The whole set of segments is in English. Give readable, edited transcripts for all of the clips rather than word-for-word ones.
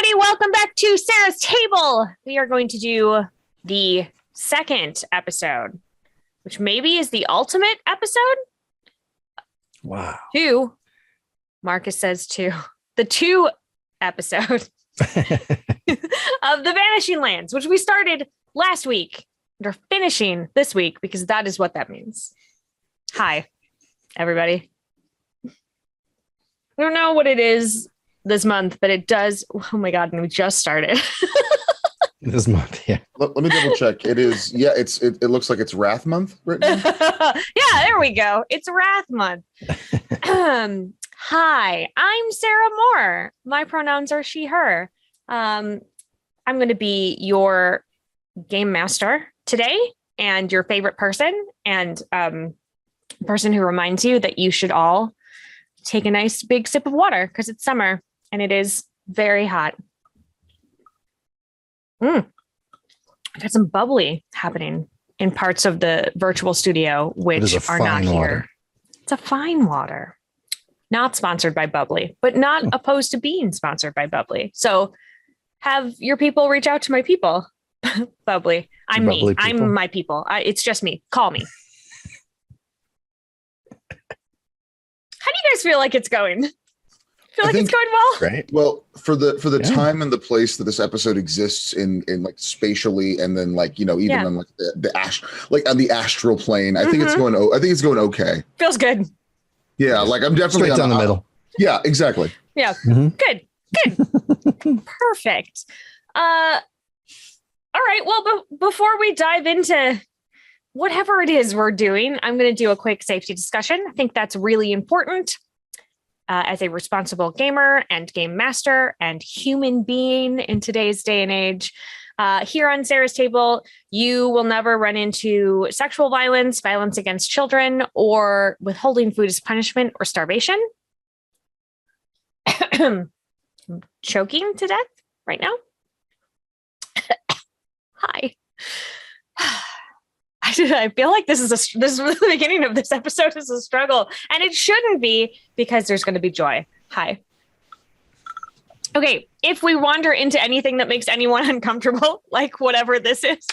everybody. Welcome back to Sarah's Table. We are going to do the second episode, which maybe is the ultimate episode. Wow. Two. Marcus says two. The two episode of the Vanishing Lands, which we started last week. We're finishing this week because that is what that means. Hi, everybody. I don't know what it is this month, but it does. Oh my God. And we just started this month. Yeah. Let me double check. It is. Yeah. It looks like it's Wrath month right now. Yeah, there we go. It's Wrath month. Hi, I'm Sarah Moore. My pronouns are she, her. I'm going to be your game master today and your favorite person and person who reminds you that you should all take a nice big sip of water because it's summer and it is very hot. I've got some bubbly happening in parts of the virtual studio, which are not here. It's a fine water. Not sponsored by Bubbly, but not opposed to being sponsored by Bubbly. So have your people reach out to my people. Bubbly. I'm me. People. I'm my people. It's just me. Call me. How do you guys feel like it's going? Feel like it's going well? Right. Well, for the time and the place that this episode exists in like spatially, and then like, you know, even on like on the astral plane, I think it's going. I think it's going okay. Feels good. Yeah, like I'm definitely straight down the middle. Yeah, exactly. Yeah. Good. Perfect. All right. Well, before we dive into whatever it is we're doing, I'm going to do a quick safety discussion. I think that's really important as a responsible gamer and game master and human being in today's day and age. Here on Sarah's Table, you will never run into sexual violence, violence against children, or withholding food as punishment or starvation. I'm choking to death right now. Hi. I feel like this is the beginning of this episode is a struggle, and it shouldn't be because there's going to be joy. Hi. Okay, if we wander into anything that makes anyone uncomfortable, like whatever this is,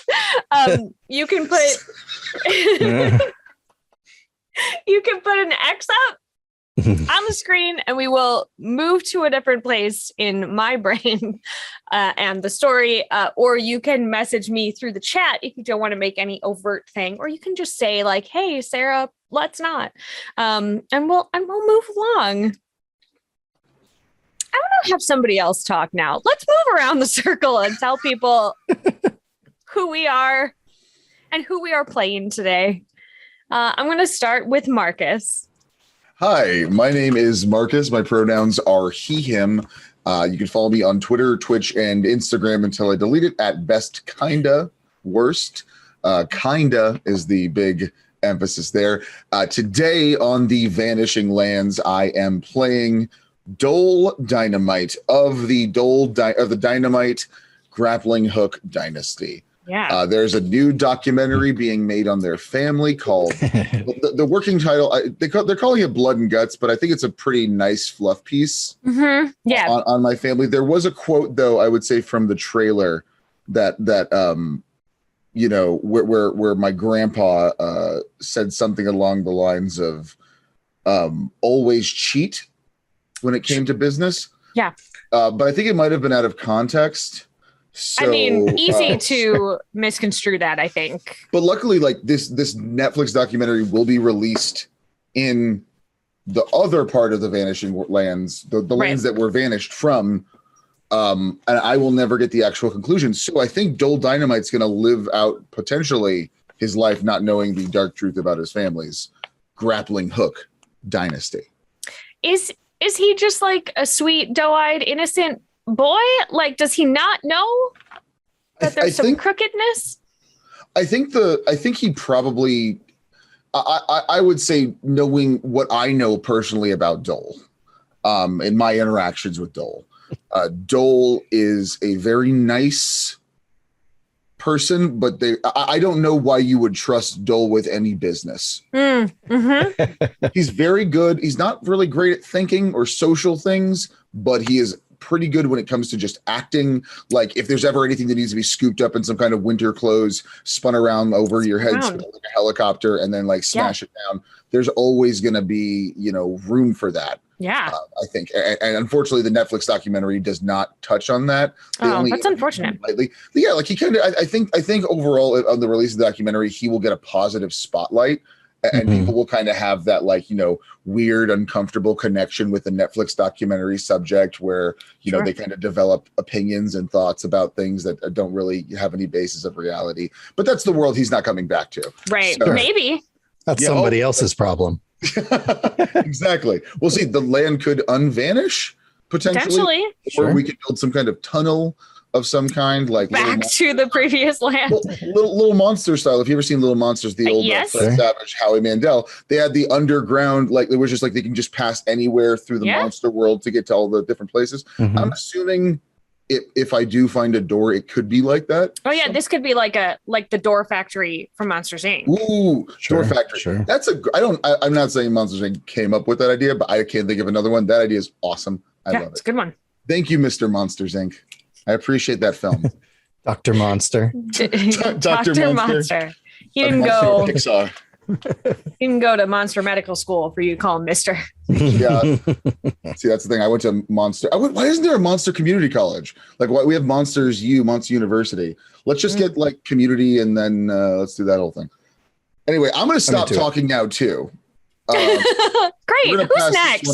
you can put you can put an X up on the screen, and we will move to a different place in my brain and the story. Or you can message me through the chat if you don't want to make any overt thing, or you can just say like, "Hey, Sarah, let's not," and we'll move along. I want to have somebody else talk now. Let's move around the circle and tell people who we are and who we are playing today. I'm going to start with Marcus. Hi, my name is Marcus. My pronouns are he, him. You can follow me on Twitter, Twitch, and Instagram until I delete it at best kinda worst. Kinda is the big emphasis there. Today on the Vanishing Lands, I am playing Dole Dynamite of the Dynamite Grappling Hook Dynasty. Yeah. There's a new documentary being made on their family called the working title. They're calling it Blood and Guts, but I think it's a pretty nice fluff piece. Yeah. On my family. There was a quote though, I would say from the trailer that you know, where my grandpa said something along the lines of always cheat when it came to business. Yeah. But I think it might have been out of context. So, I mean, easy to misconstrue that, I think. But luckily, like this Netflix documentary will be released in the other part of the Vanishing Lands, the lands that were vanished from. And I will never get the actual conclusion. So I think Dole Dynamite's going to live out potentially his life not knowing the dark truth about his family's grappling hook dynasty. Is he just like a sweet, doe-eyed, innocent boy? Like, does he not know that there's some crookedness? I think he probably, I would say, knowing what I know personally about Dole, in my interactions with Dole, Dole is a very nice person, but I don't know why you would trust Dole with any business. He's very good. He's not really great at thinking or social things, but he is pretty good when it comes to just acting. Like if there's ever anything that needs to be scooped up in some kind of winter clothes, spun around over your head, like a helicopter, and then like smash it down, there's always going to be, room for that. Yeah. I think. And unfortunately, the Netflix documentary does not touch on that. That's unfortunate. Lightly. But yeah, like he kind of, I think overall on the release of the documentary, he will get a positive spotlight. And people will kind of have that weird, uncomfortable connection with the Netflix documentary subject where, they kind of develop opinions and thoughts about things that don't really have any basis of reality. But that's the world he's not coming back to. Right. So, maybe. That's somebody else's problem. Exactly. Well, see, the land could unvanish potentially. Or we could build some kind of tunnel of some kind, like back to the previous land. Little Monster style. If you ever seen Little Monsters, the old Savage, Howie Mandel, they had the underground, like it was just like they can just pass anywhere through the monster world to get to all the different places. I'm assuming if I do find a door, it could be like that. Oh yeah, this could be like the door factory from Monsters Inc. Ooh, door factory. Sure. I'm not saying Monsters Inc. came up with that idea, but I can't think of another one. That idea is awesome. I love it. It's a good one. Thank you, Mr. Monsters Inc. I appreciate that film. Dr. Monster. Dr. Monster. He didn't go. Pixar. He didn't go to Monster Medical School for you to call him Mister. Yeah. See, that's the thing. I went to Monster. Why isn't there a Monster Community College? Like, why we have Monster University? Let's just get like community, and then let's do that whole thing. Anyway, I'm going to stop talking now too. Great. Who's next?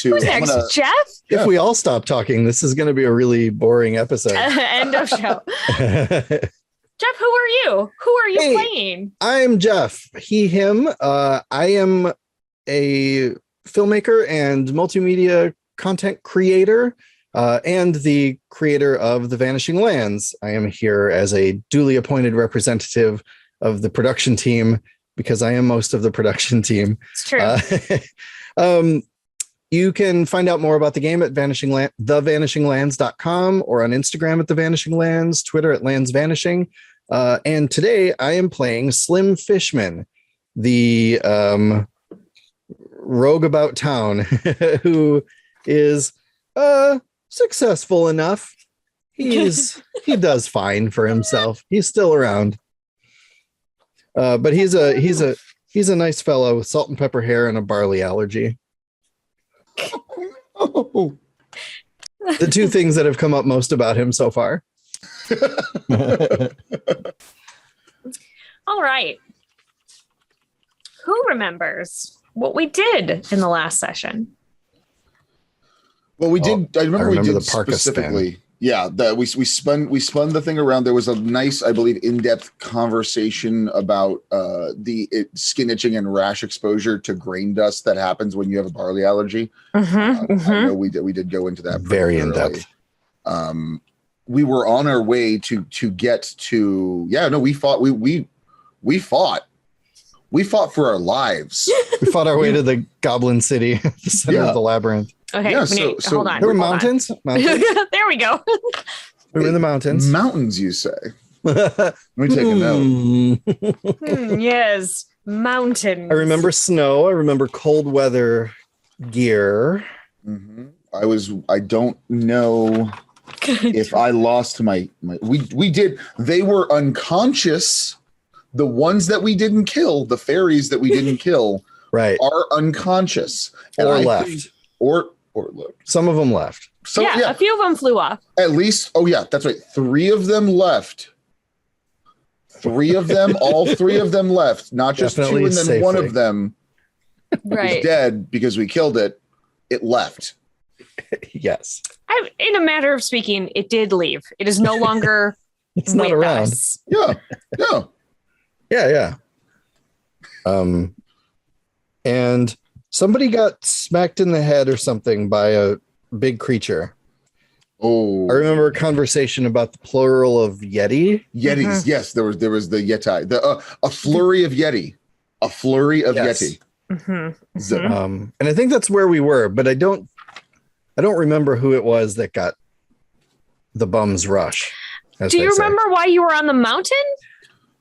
Who's next? Jeff? If we all stop talking, this is going to be a really boring episode. End of show. Jeff, who are you? Who are you playing? I'm Jeff. He, him. I am a filmmaker and multimedia content creator and the creator of The Vanishing Lands. I am here as a duly appointed representative of the production team because I am most of the production team. It's true. You can find out more about the game at thevanishinglands.com or on Instagram at The Vanishing Lands, Twitter at Lands Vanishing. And today I am playing Slim Fishman, the rogue about town who is successful enough. He does fine for himself. He's still around. But he's a nice fellow with salt and pepper hair and a barley allergy. Oh. The two things that have come up most about him so far. All right. Who remembers what we did in the last session? Well, we did. I remember we did the specifically. Yeah, we spun the thing around. There was a nice, I believe, in-depth conversation about the skin itching and rash exposure to grain dust that happens when you have a barley allergy. I know we did go into that very in depth. We were on our way to get to. Yeah, no, we fought. We fought for our lives. We fought our way to the Goblin City, the center of the labyrinth. Okay, yeah, hold on. There were mountains. There we go. We were in the mountains. Mountains, you say? Let me take a note. Yes, mountains. I remember snow. I remember cold weather gear. Mm-hmm. I don't know if I lost my. We did. They were unconscious. The ones that we didn't kill, the fairies that we didn't kill, right, are unconscious or left. Or look. Some of them left. So, yeah, a few of them flew off. At least, that's right. 3 of them left. 3 of them, all 3 of them left. Not just Definitely 2 and then safely. 1 of them Right. is dead because we killed it. It left. Yes. In a matter of speaking, it did leave. It is no longer it's not around. Us. Yeah. And somebody got smacked in the head or something by a big creature. Oh, I remember a conversation about the plural of Yeti. Yetis. Mm-hmm. Yes, there was the Yeti. A flurry of Yeti. A flurry of Yeti. Mm-hmm. Mm-hmm. And I think that's where we were, but I don't remember who it was that got the bum's rush. Do you remember why you were on the mountain?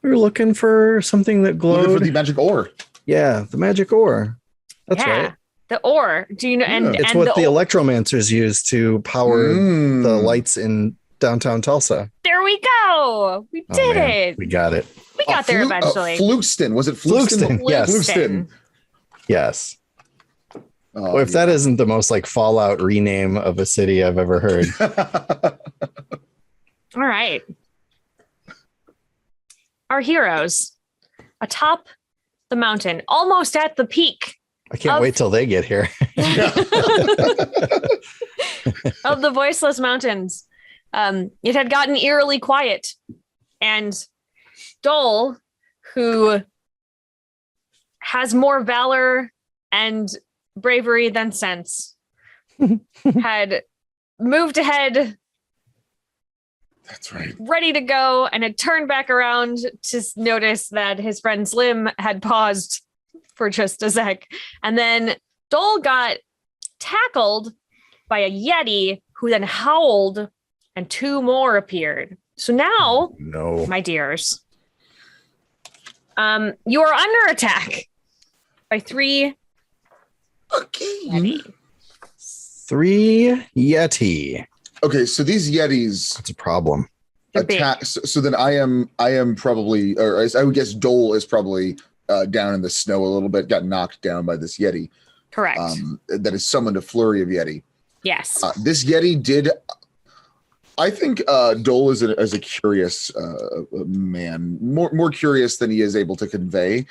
We were looking for something that glowed. Looking for the magic ore. Yeah, the magic ore. That's right. The ore. Do you know? And It's and what the the electromancers use to power the lights in downtown Tulsa. There we go. We did it. We got it. We got there eventually. Fluxton. Was it Fluxton? Yes. Fluxton. Yes. Well, if that isn't the most like Fallout rename of a city I've ever heard. All right. Our heroes atop the mountain, almost at the peak. I can't wait till they get here. Of the voiceless mountains. It had gotten eerily quiet, and Dole, who has more valor and bravery than sense, had moved ahead. That's right. Ready to go, and had turned back around to notice that his friend Slim had paused for just a sec. And then Dole got tackled by a Yeti, who then howled, and two more appeared. So now, my dears, you are under attack by three Yeti. 3 Yeti. Okay, so these Yetis. That's a problem. Attack. So then I am probably, or I would guess Dole is probably down in the snow a little bit, got knocked down by this Yeti. Correct. That has summoned a flurry of Yeti. Yes. This Yeti did. I think Dole is a curious man, more curious than he is able to convey.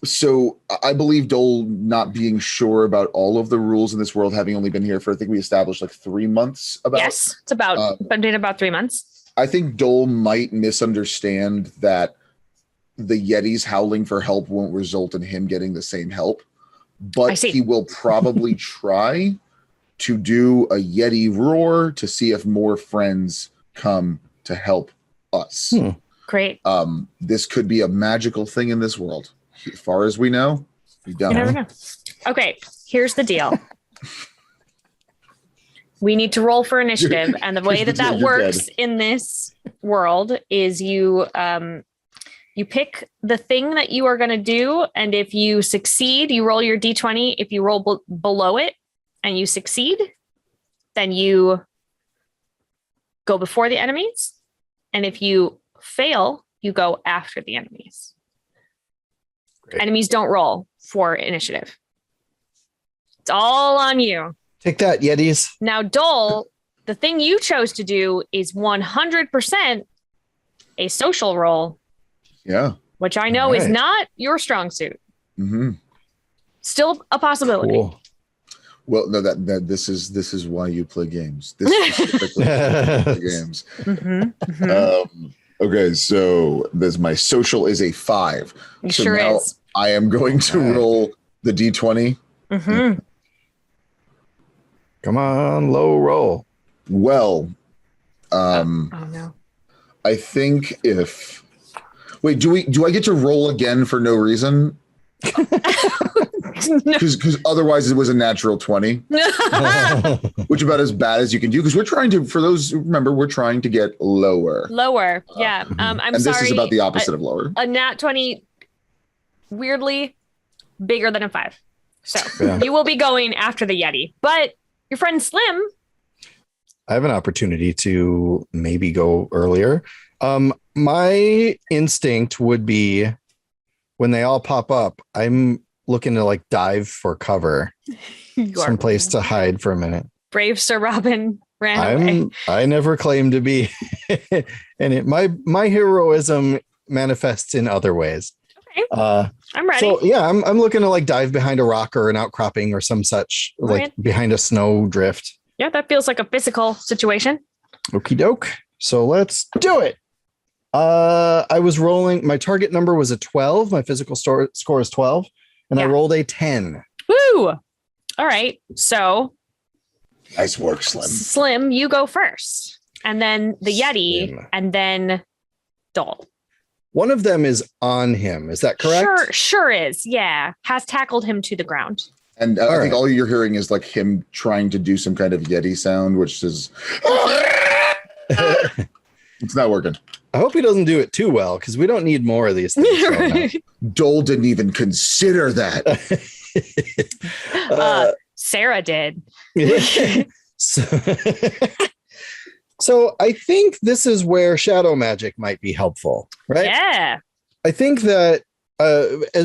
So I believe Dole not being sure about all of the rules in this world, having only been here for, I think we established like 3 months. Yes, it's been about 3 months. I think Dole might misunderstand that the Yetis howling for help won't result in him getting the same help, but he will probably try to do a Yeti roar to see if more friends come to help us. Great. This could be a magical thing in this world. As far as we know, we don't. You never know. Okay, here's the deal. We need to roll for initiative, and the way that works in this world is you pick the thing that you are going to do, and if you succeed, you roll your d20. If you roll below it and you succeed, then you go before the enemies, and if you fail, you go after the enemies. Great. Enemies don't roll for initiative. It's all on you. Take that, Yetis. Now, Dole, the thing you chose to do is 100% a social role. Yeah. Which I know is not your strong suit. Mm-hmm. Still a possibility. Cool. Well, no, that this is why you play games. This is specifically why you play games. Mm-hmm, mm-hmm. Okay, so my social is a 5. It so sure now is. I am going to roll the d20. Mm-hmm. Come on, low roll. Well, oh no. I think if do I get to roll again for no reason? Because otherwise it was a natural 20, which is about as bad as you can do. Because we're trying to, for those who remember, we're trying to get lower. Yeah. I'm and sorry. This is about the opposite of lower. A nat 20, weirdly bigger than a 5. So you will be going after the Yeti, but your friend Slim. I have an opportunity to maybe go earlier. My instinct would be when they all pop up, I'm looking to like dive for cover, someplace to hide for a minute. Brave Sir Robin ran away. I never claimed to be, and my heroism manifests in other ways. Okay, I'm ready. So yeah, I'm looking to like dive behind a rock or an outcropping or some such, like behind a snow drift. Yeah, that feels like a physical situation. Okie doke. So let's do it. I was rolling. My target number was a 12. My physical score is 12. And I rolled a 10. Woo! All right. So nice work, Slim. Slim, you go first. And then the Yeti, and then Dole. One of them is on him. Is that correct? Sure is. Yeah. Has tackled him to the ground. And I think all you're hearing is like him trying to do some kind of Yeti sound, which is it's not working. I hope he doesn't do it too well, because we don't need more of these things. Dole didn't even consider that. Sarah did. so, so I think this is where shadow magic might be helpful, right? Yeah. I think that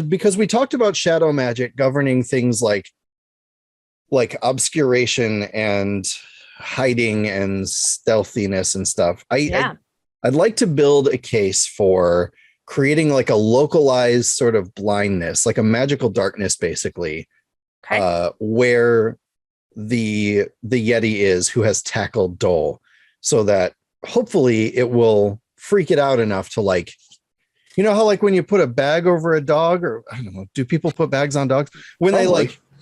because we talked about shadow magic governing things like obscuration and hiding and stealthiness and stuff. I'd like to build a case for creating like a localized sort of blindness, like a magical darkness, basically, where the Yeti is who has tackled Dole, so that hopefully it will freak it out enough to like, you know how like when you put a bag over a dog, or I don't know, do people put bags on dogs when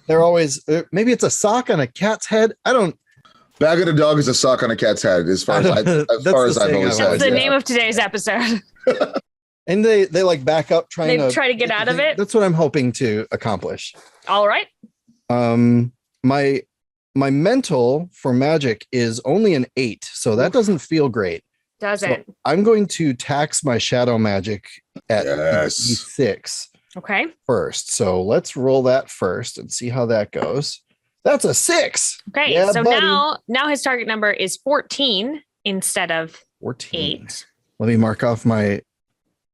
they're always, maybe it's a sock on a cat's head. I don't. Bag of a dog is a sock on a cat's head, as far as I've always said. That's the name of today's episode. And they like back up try to get out of it. That's what I'm hoping to accomplish. All right. My mental for magic is only an 8, so that doesn't feel great. Doesn't. So I'm going to tax my shadow magic at E6. Okay. First. So let's roll that first and see how that goes. That's a 6. Okay. Yeah, so buddy. now his target number is 14 instead of 14. 8. Let me mark off my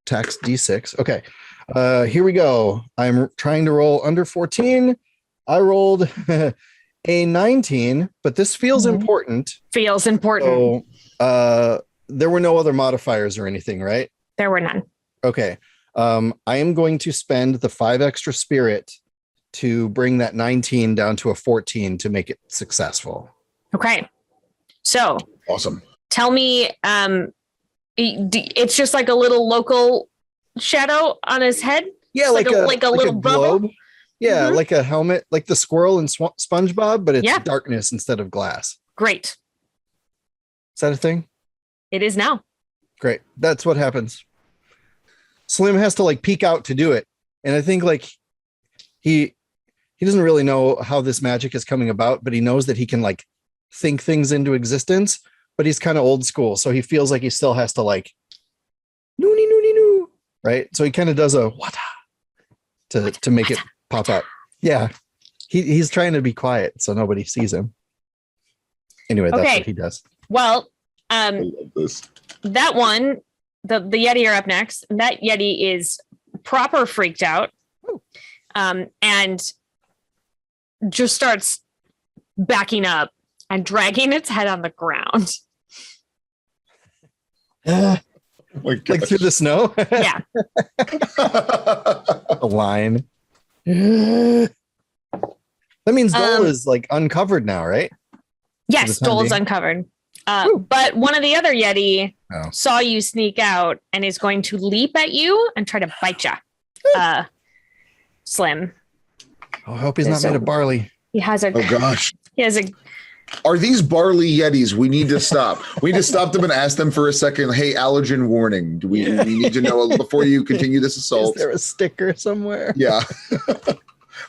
tax D6. Okay. Here we go. I'm trying to roll under 14. I rolled a 19, but this feels important. Feels important. So there were no other modifiers or anything, right? There were none. Okay. I am going to spend the 5 extra spirit to bring that 19 down to a 14 to make it successful. Okay. So awesome. Tell me, it's just like a little local shadow on his head? Yeah, like a little bubble? Globe. Yeah, like a helmet, like the squirrel in SpongeBob, but it's darkness instead of glass. Great. Is that a thing? It is now. Great. That's what happens. Slim has to like peek out to do it. And I think like he doesn't really know how this magic is coming about, but he knows that he can like think things into existence, but he's kind of old school. So he feels like he still has to like noo, right? So he kind of does a wata to make it pop out. Yeah. He's trying to be quiet so nobody sees him. Anyway, that's what he does. Well, I love this. That one, the Yeti are up next. That Yeti is proper freaked out. And just starts backing up and dragging its head on the ground. Like through the snow? Yeah. A line. That means Dole is like uncovered now, right? Yes, Dole is uncovered. But one of the other Yeti saw you sneak out and is going to leap at you and try to bite you. Slim. I hope he's not made of barley. He has a. Oh gosh. He has a. Are these barley Yetis? We need to stop. We need to stop them and ask them for a second. Hey, allergen warning. Do we need to know before you continue this assault? Is there a sticker somewhere? Yeah.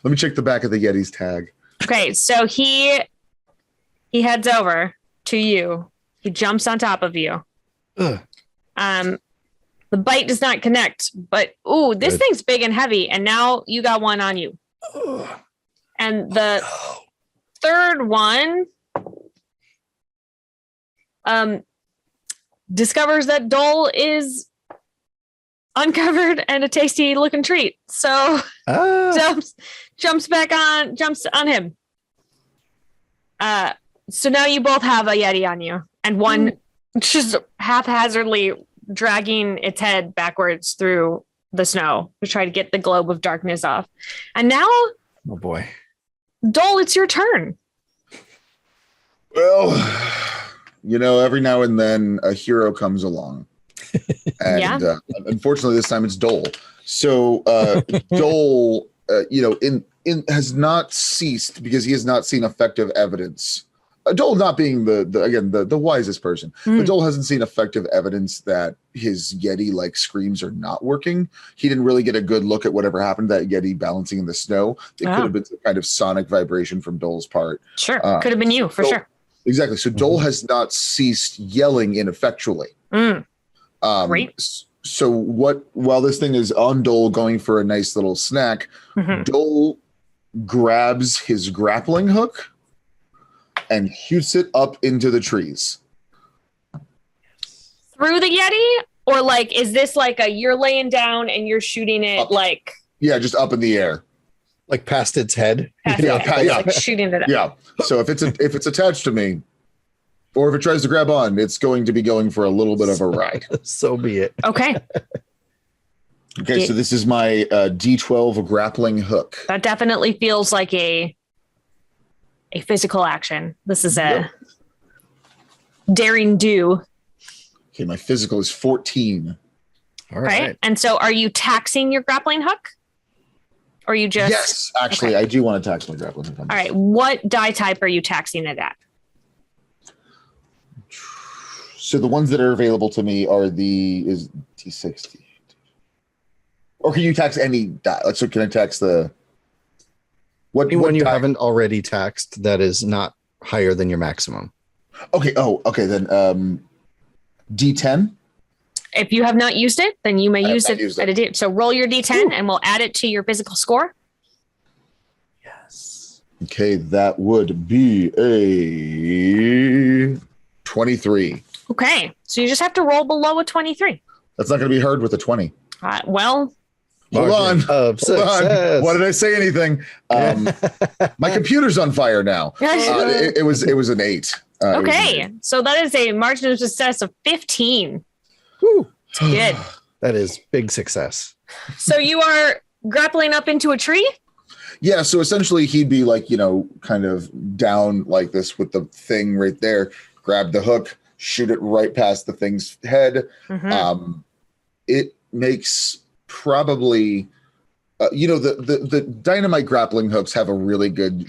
Let me check the back of the Yeti's tag. Okay, so he heads over to you. He jumps on top of you. Ugh. The bite does not connect, but this thing's big and heavy, and now you got one on you. Ugh. And the third one discovers that Dole is uncovered and a tasty looking treat. So jumps on him. So now you both have a Yeti on you, and one just haphazardly dragging its head backwards through the snow to try to get the globe of darkness off. And now, oh boy, Dole, it's your turn. Well, every now and then a hero comes along. And unfortunately, this time it's Dole. So Dole, has not ceased because he has not seen effective evidence. Dole not being the wisest person, but Dole hasn't seen effective evidence that his Yeti like screams are not working. He didn't really get a good look at whatever happened to that Yeti balancing in the snow. It could have been some kind of sonic vibration from Dole's part. Sure, could have been you for sure. Exactly. So Dole has not ceased yelling ineffectually. Great. So while this thing is on Dole going for a nice little snack, Dole grabs his grappling hook and shoots it up into the trees. Through the Yeti? Or like, is this like you're laying down and you're shooting it up. like... Yeah, just up in the air. Like past its head? Like shooting it up. Yeah. So if it's attached to me, or if it tries to grab on, it's going to be going for a little bit of a ride. So be it. Okay. Okay, so this is my D12 grappling hook. That definitely feels like a physical action. This is a daring do. Okay, my physical is 14. All right. And so are you taxing your grappling hook? Or you just... Yes, actually, I do want to tax my grappling hook. All right. What die type are you taxing it at? So the ones that are available to me are is D60. Or can you tax any die? So can I tax the... Anyone you haven't already taxed that is not higher than your maximum. Okay. Oh, okay. Then D10. If you have not used it, then you may use it at a D. So roll your D10 and we'll add it to your physical score. Yes. Okay, that would be a 23. Okay. So you just have to roll below a 23. That's not going to be hard with a 20. Well... Hold on. Hold on. Why did I say anything? My computer's on fire now. It was an 8. Okay. So that is a margin of success of 15. Woo. It's good. That is big success. So you are grappling up into a tree? Yeah. So essentially he'd be like, kind of down like this with the thing right there, grab the hook, shoot it right past the thing's head. Mm-hmm. It makes probably, the dynamite grappling hooks have a really good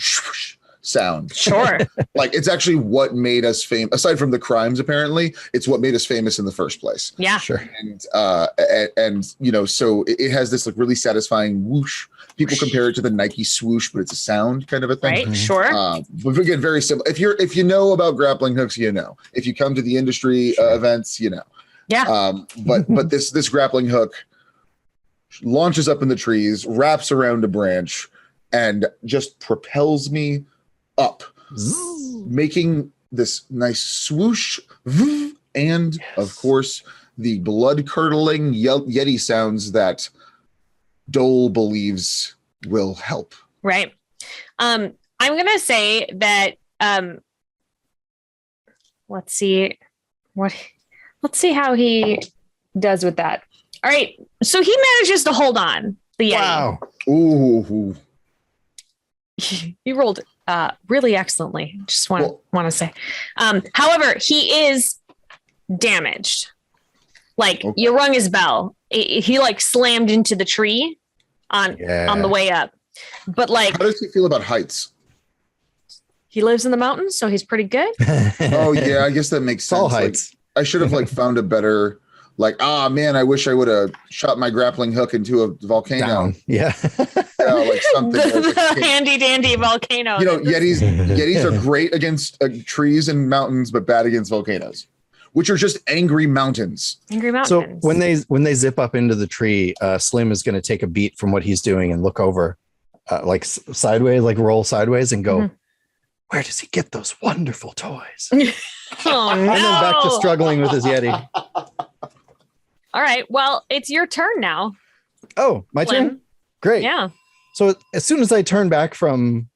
sound. Sure. Like it's actually what made us famous. Aside from the crimes, apparently, it's what made us famous in the first place. Yeah. Sure. And so it has this like really satisfying whoosh. People compare it to the Nike swoosh, but it's a sound kind of a thing. Right. Mm-hmm. Sure. But again, very simple. If you know about grappling hooks, if you come to the industry events, Yeah. But this grappling hook launches up in the trees, wraps around a branch, and just propels me up, making this nice swoosh, and of course the blood-curdling Yeti sounds that Dole believes will help. Right. I'm gonna say that. Let's see how he does with that. All right. So he manages to hold on the Yeti. Wow. Ooh. He rolled really excellently. Just want to say. However, he is damaged. Like you rung his bell. He like slammed into the tree on the way up. But like, how does he feel about heights? He lives in the mountains, so he's pretty good. Oh yeah, I guess that makes sense. All heights. I should have found a better. Man, I wish I would have shot my grappling hook into a volcano. Down. Yeah. Like something. The handy dandy volcano. Yetis are great against trees and mountains, but bad against volcanoes, which are just angry mountains. Angry mountains. So when they zip up into the tree, Slim is going to take a beat from what he's doing and look over, sideways, roll sideways, and go, "Where does he get those wonderful toys?" Oh no! And then back to struggling with his Yeti. All right. Well, it's your turn now. Oh, my turn? Great. Yeah. So as soon as I turn back from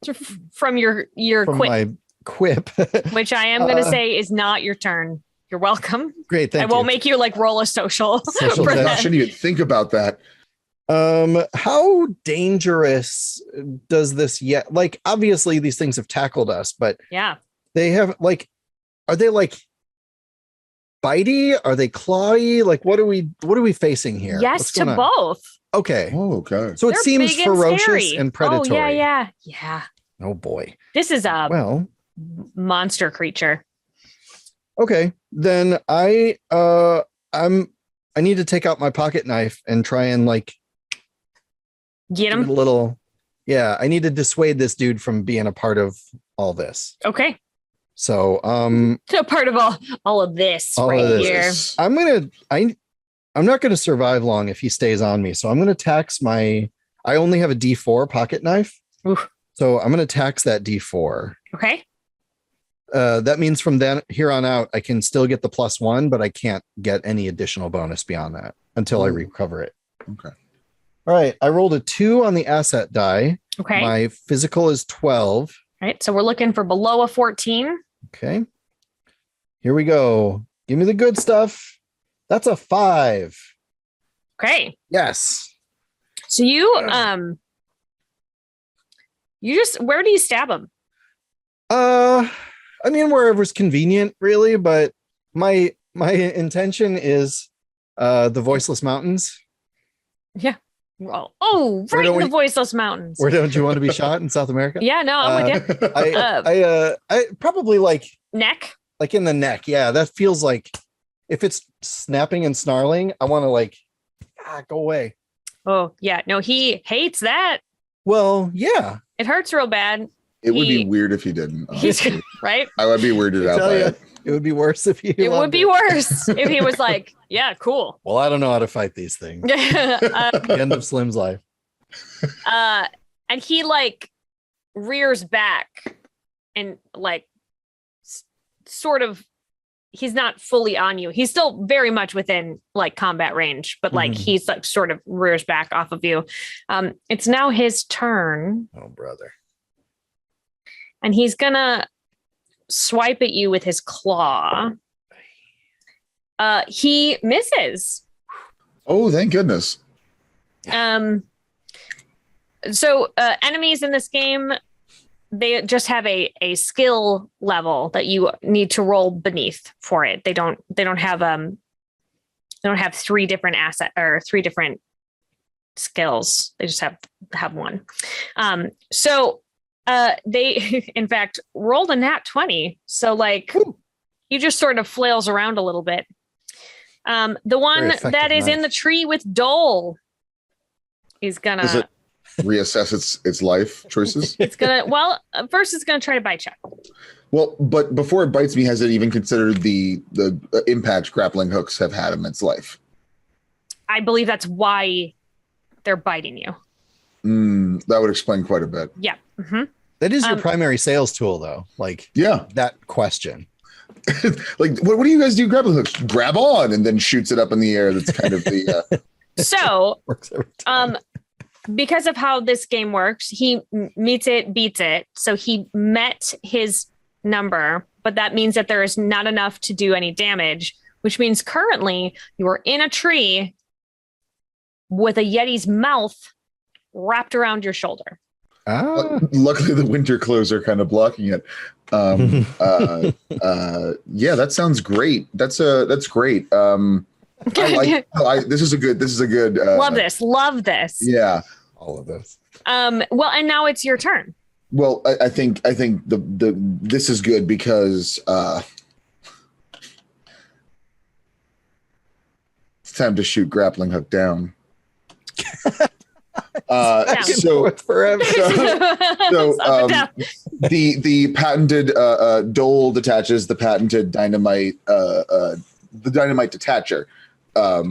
your quip, my quip, which I am going to say is not your turn. You're welcome. Great. Thank you. I won't make you roll a social. I shouldn't even think about that. How dangerous does this yet? Obviously these things have tackled us, but yeah, they have are they bitey? Are they clawy? What are we facing here? Yes to both. Okay. Oh, okay. So it seems ferocious and predatory. Oh, yeah. Oh boy. This is a monster creature. Okay. Then I need to take out my pocket knife and try and get him a little. Yeah, I need to dissuade this dude from being a part of all this. Okay. So, so part of all of this here. I'm not gonna survive long if he stays on me. So I'm gonna tax I only have a D4 pocket knife. Oof. So I'm going to tax that D4. Okay. That means from then here on out, I can still get the +1, but I can't get any additional bonus beyond that until I recover it. Okay. All right. I rolled a 2 on the asset die. Okay. My physical is 12. All right. So we're looking for below a 14. Okay. Here we go. Give me the good stuff. That's a 5. Okay. Yes. So you just, where do you stab him? I mean, wherever's convenient, really, but my intention is the Voiceless Mountains. Yeah. Well, oh, right in the Voiceless Mountains. Where don't you want to be shot in South America? Yeah, no, I'm with you. I probably like neck. Like in the neck. Yeah, that feels like if it's snapping and snarling, I want to like go away. Oh, yeah. No, he hates that. Well, yeah. It hurts real bad. It would be weird if he didn't. Right? I would be weirded out by it. It would be worse if he It would be worse if he was like, yeah, cool. Well, I don't know how to fight these things. The end of Slim's life. And he like rears back and like sort of, he's not fully on you. He's still very much within like combat range, but like he's like sort of rears back off of you. It's now his turn. Oh, brother. And he's gonna swipe at you with his claw. He misses. Oh, thank goodness. So enemies in this game, they just have a skill level that you need to roll beneath for it. They don't have 3 different three different skills. They just have one. So they in fact rolled a nat 20. So like he just sort of flails around a little bit. The one that is in the tree with Dole is gonna Does it reassess its life choices? It's gonna first it's gonna try to bite you. Well, but before it bites me, has it even considered the impact grappling hooks have had in its life? I believe that's why they're biting you. That would explain quite a bit. Yeah. Mm-hmm. That is your primary sales tool, though. Like, yeah, that question. Like, what do you guys do? Grappling hooks, grab on, and then shoots it up in the air. That's kind of the. So, because of how this game works, he meets it, beats it. So he met his number, but that means that there is not enough to do any damage, which means currently you are in a tree with a Yeti's mouth wrapped around your shoulder. Luckily, the winter clothes are kind of blocking it. Yeah, that sounds great. That's great. I like. This is a good. Love this. Yeah, all of this. Well, and now it's your turn. Well, I think this is good because it's time to shoot grappling hook down. So forever. The patented Dole detaches the patented dynamite, the dynamite detacher.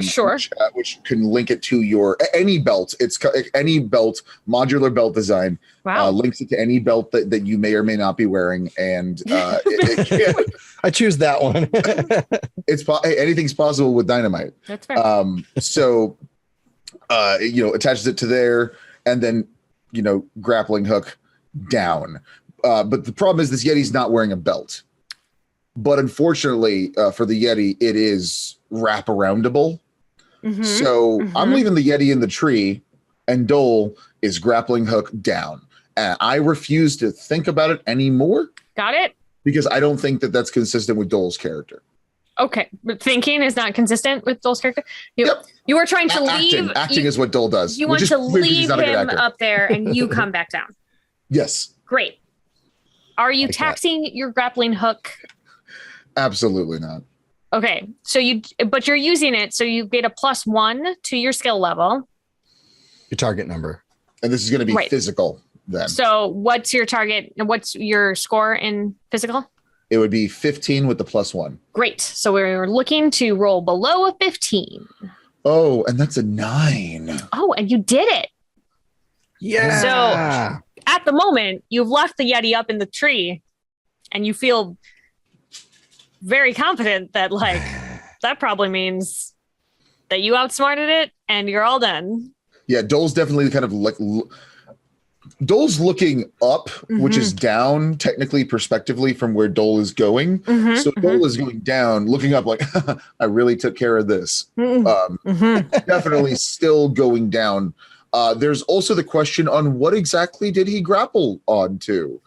Sure. Which can link it to your any belt. It's any belt, modular belt design. Wow. Links it to any belt that you may or may not be wearing, and I choose that one. Anything's possible with dynamite. That's fair. So. Attaches it to there, and then, grappling hook down. But the problem is this Yeti's not wearing a belt. But unfortunately for the Yeti, it is wraparoundable. Mm-hmm. So I'm leaving the Yeti in the tree, and Dole is grappling hook down. And I refuse to think about it anymore. Got it? Because I don't think that that's consistent with Dole's character. Okay, but thinking is not consistent with Dole's character. You are trying to leave. Acting is what Dole does. You want to leave him up there, and you come back down. Yes. Great. Are you taxing your grappling hook? Absolutely not. Okay, but you're using it, so you get a +1 to your skill level. Your target number. And this is going to be physical then. So what's your target? What's your score in physical? It would be 15 with the +1. Great. So we're looking to roll below a 15. Oh, and that's a 9. Oh, and you did it. Yeah. So at the moment, you've left the Yeti up in the tree, and you feel very confident that like that probably means that you outsmarted it and you're all done. Yeah, Dole's definitely kind of like Dole's looking up, which is down technically prospectively from where Dole is going. So Dole is going down, looking up like, I really took care of this. Definitely still going down. There's also the question on what exactly did he grapple onto?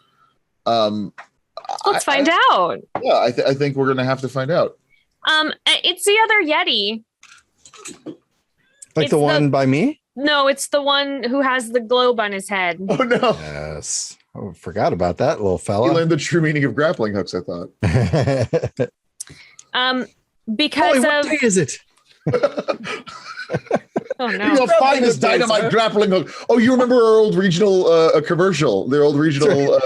Let's find out. Yeah, I think we're going to have to find out. It's the other Yeti. Like the one by me? No, it's the one who has the globe on his head. Oh, no. Yes. Oh, forgot about that little fella. You learned the true meaning of grappling hooks, I thought. Because what day is it? Oh, no. You'll find this dynamite grappling hook. Oh, you remember our old regional commercial? Their old regional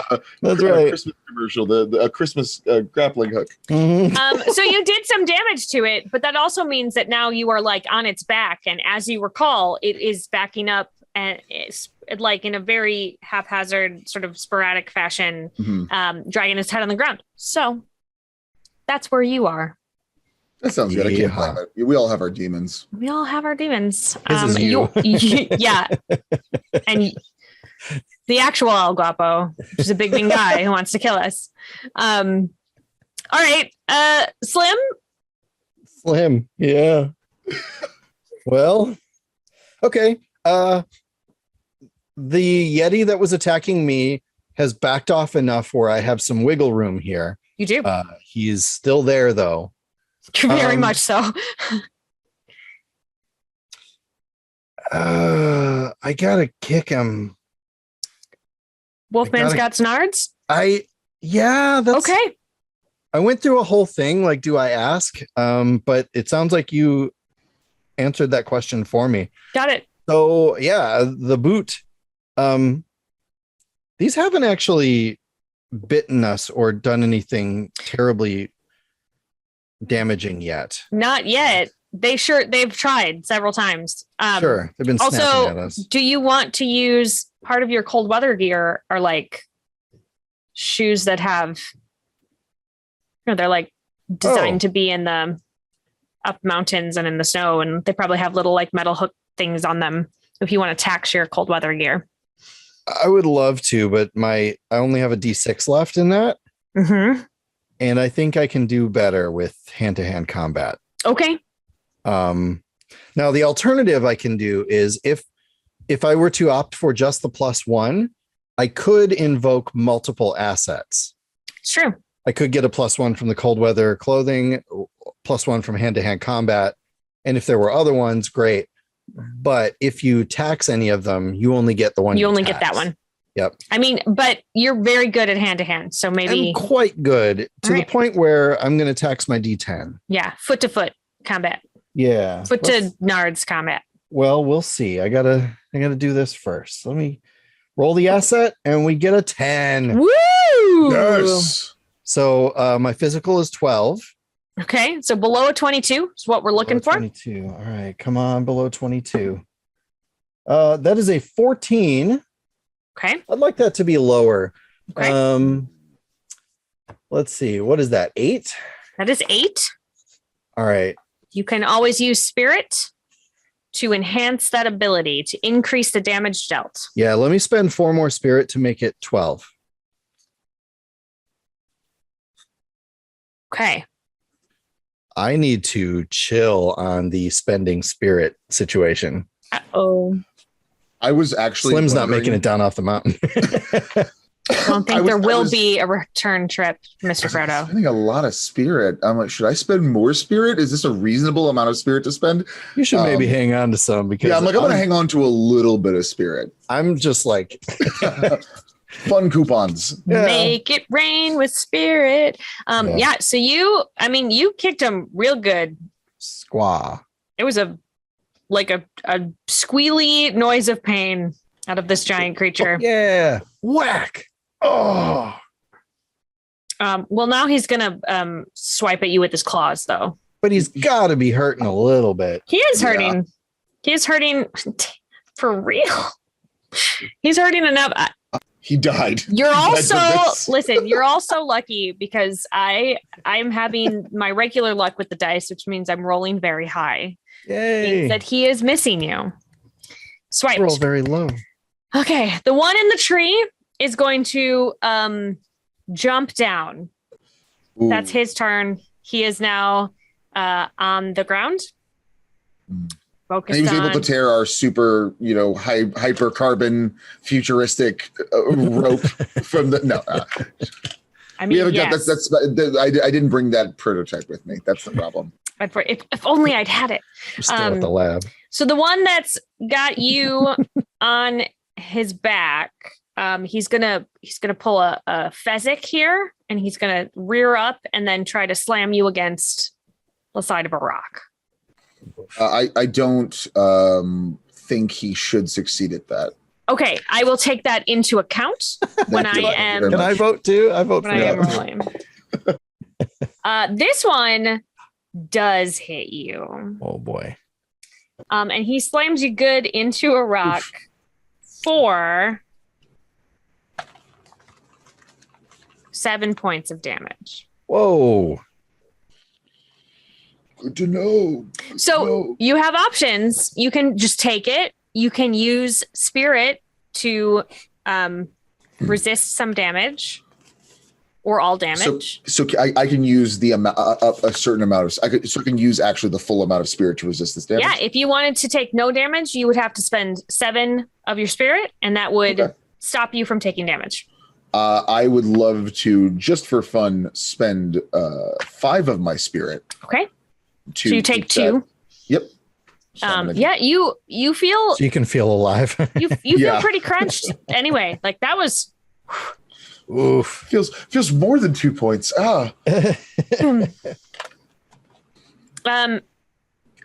That's right. Christmas commercial, the Christmas grappling hook. So you did some damage to it, but that also means that now you are like on its back. And as you recall, it is backing up and it's like in a very haphazard, sort of sporadic fashion, dragging its head on the ground. So that's where you are. That sounds good. I can't blame it. We all have our demons. We all have our demons. This is you. Yeah. And the actual El Guapo, which is a big mean guy who wants to kill us. All right. Slim? Slim. Yeah. Well, okay. The Yeti that was attacking me has backed off enough where I have some wiggle room here. You do. He's still there, though. Very much so. I gotta kick him. Wolfman's got snards? That's okay. I went through a whole thing. Like, do I ask? But it sounds like you answered that question for me. Got it. So yeah, the boot. These haven't actually bitten us or done anything terribly damaging yet. Not yet. They've tried several times. Sure. They've been snapping at us. Do you want to use part of your cold weather gear or like shoes that have, they're like designed to be in the up mountains and in the snow, and they probably have little like metal hook things on them if you want to tax your cold weather gear. I would love to, but I only have a D6 left in that. And I think I can do better with hand-to-hand combat. Okay. Now the alternative I can do is if I were to opt for just the +1, I could invoke multiple assets. It's true. I could get a +1 from the cold weather clothing, +1 from hand-to-hand combat. And if there were other ones, great. But if you tax any of them, you only get the one. You only get that one. Yep. I mean, but you're very good at hand-to-hand. So maybe. I'm quite good to the point where I'm going to tax my D10. Yeah. Foot-to-foot combat. Yeah. Foot to nards combat. Well, we'll see. I gotta do this first. Let me roll the asset and we get a 10. Woo! Yes. So my physical is 12. Okay. So below a 22 is what we're looking for. 22. All right. Come on. Below 22. That is a 14. Okay. I'd like that to be lower. Okay. Let's see. What is that? 8? That is 8. All right. You can always use spirit to enhance that ability, to increase the damage dealt. Yeah. Let me spend 4 more spirit to make it 12. Okay. I need to chill on the spending spirit situation. Uh-oh. I was actually Slim's not making it down off the mountain. I don't think there will be a return trip, Mr. Frodo. Spending a lot of spirit. I'm like, should I spend more spirit? Is this a reasonable amount of spirit to spend? You should maybe hang on to some because I'm going to hang on to a little bit of spirit. I'm just like fun coupons. Yeah. Make it rain with spirit. Yeah. So you kicked him real good. Squaw. It was a squealy noise of pain out of this giant creature. Oh, yeah. Whack. Oh. Well, now he's gonna swipe at you with his claws, though. But he's got to be hurting a little bit. He is hurting. Yeah. He is hurting for real. He's hurting enough. He died. You're He died also from this. listen, you're also lucky because I'm having my regular luck with the dice, which means I'm rolling very high. Yay. Means that he is missing you. Swipe. Roll very low. Okay. The one in the tree is going to jump down. Ooh. That's his turn. He is now on the ground. Focused And he was on... able to tear our super, hyper carbon futuristic rope from the. No, I mean, we haven't yes. got I didn't bring that prototype with me. That's the problem. But if only I'd had it. We're still at the lab. So the one that's got you on his back, he's gonna pull a Fezzik here, and he's gonna rear up and then try to slam you against the side of a rock. I don't think he should succeed at that. Okay, I will take that into account when I am. Can I vote too? I vote for When I am that. rolling. This one does hit you. Oh boy. And he slams you good into a rock for 7 points of damage. Whoa. Good to know. So you have options. You can just take it. You can use spirit to resist some damage or all damage. So I can use the amount, a certain amount of. I can use actually the full amount of spirit to resist this damage. Yeah, if you wanted to take no damage, you would have to spend 7 of your spirit, and that would stop you from taking damage. I would love to, just for fun, spend 5 of my spirit. Okay. So you take 2. Yep. Yeah, you feel So you can feel alive. you feel pretty crunched anyway. Like that was Oof. Feels more than 2 points. Oh.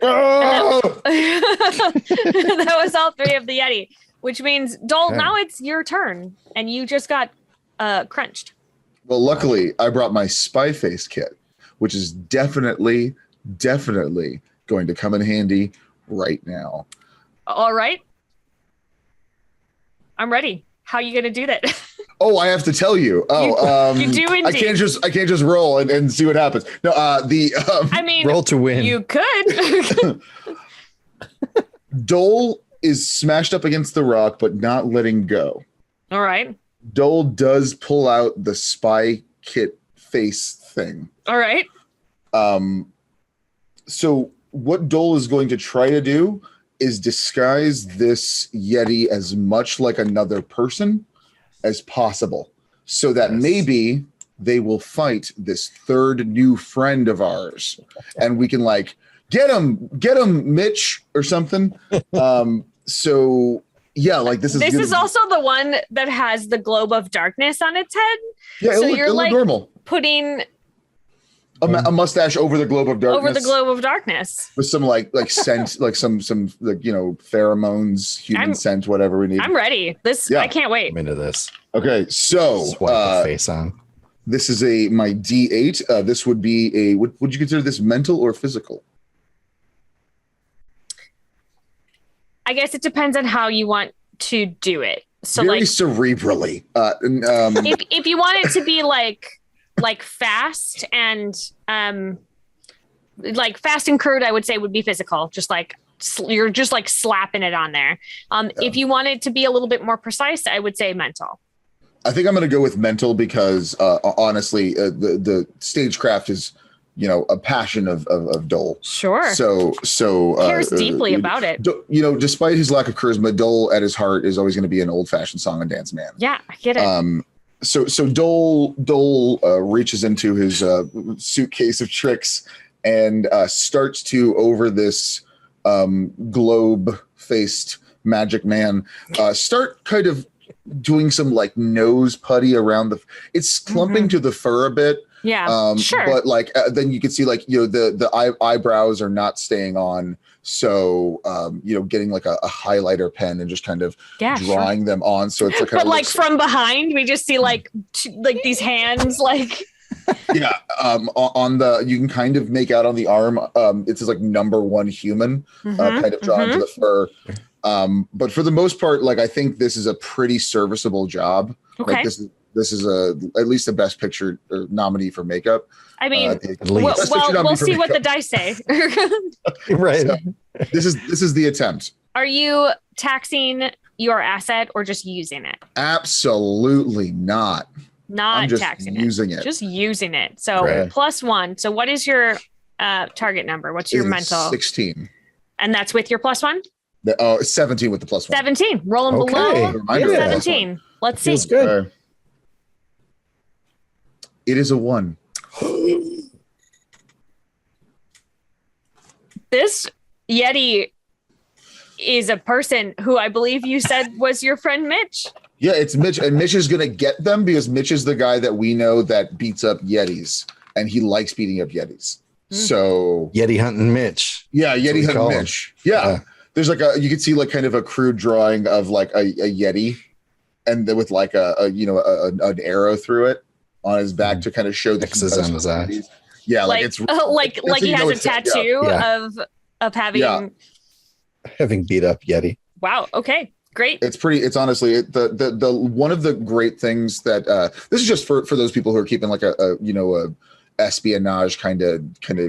Oh! That was all 3 of the Yeti, which means Dole, now it's your turn, and you just got crunched. Well, luckily, I brought my spy face kit, which is definitely going to come in handy right now. All right. I'm ready. How are you going to do that? Oh, I have to tell you. Oh, you do indeed. I can't just roll and see what happens. No, I mean, roll to win. You could. Dole is smashed up against the rock, but not letting go. All right. Dole does pull out the spy kit face thing. All right. So what Dole is going to try to do is disguise this Yeti as much like another person as possible, so that maybe they will fight this third new friend of ours, and we can get him, Mitch, or something. So yeah, this is also the one that has the globe of darkness on its head. Yeah, so it'll look normal. Putting a mustache over the globe of darkness. Over the globe of darkness. With some scent, some pheromones, human scent, whatever we need. I'm ready. I can't wait. I'm into this. Okay, so Swipe the face on. This is my D8. This would be would you consider this mental or physical? I guess it depends on how you want to do it. So very cerebrally. If you want it to be like fast and fast and crude, I would say would be physical. Just you're just slapping it on there. If you want it to be a little bit more precise, I would say mental. I think I'm going to go with mental because honestly, the stagecraft is, a passion of Dole. Sure. So cares deeply about it. Despite his lack of charisma, Dole at his heart is always going to be an old-fashioned song and dance man. Yeah, I get it. So Dole reaches into his suitcase of tricks and starts to, over this globe-faced magic man, start kind of doing some nose putty around it's clumping to the fur a bit. Yeah, sure. But then you can see the eyebrows are not staying on. So getting a highlighter pen and just kind of drawing them on. So it's but from behind, we just see these hands yeah. On you can kind of make out on the arm. It says number 1 human kind of drawn to the fur. But for the most part, like I think this is a pretty serviceable job. Okay. Like this is at least the best picture or nominee for makeup. I mean, at least. we'll see what the dice say. Right. So, this is the attempt. Are you taxing your asset or just using it? Absolutely not. Not I'm just taxing using it. it. Just using it. So Right. +1. So what is your target number? What's your It is mental? 16. And that's with your +1? 17 with the +1. 17. Roll them Okay. below Reminder of the +1. 17. Let's see. Feels good. Okay. It is a 1. This Yeti is a person who I believe you said was your friend Mitch. Yeah, it's Mitch, and Mitch is gonna get them because Mitch is the guy that we know that beats up Yetis, and he likes beating up Yetis. So Yeti hunting Mitch. yeah, That's what Yeti we hunting call him. Mitch. Yeah. There's like you can see like kind of a crude drawing of like a Yeti, and then with like an arrow through it on his back to kind of show that he X's does on his eye. Yetis. Yeah, Like it's like that's he how you know has a it's set, tattoo Yeah. of having Yeah. Having beat up Yeti. Wow. Okay. Great. It's honestly the one of the great things that this is just for those people who are keeping like a espionage kind of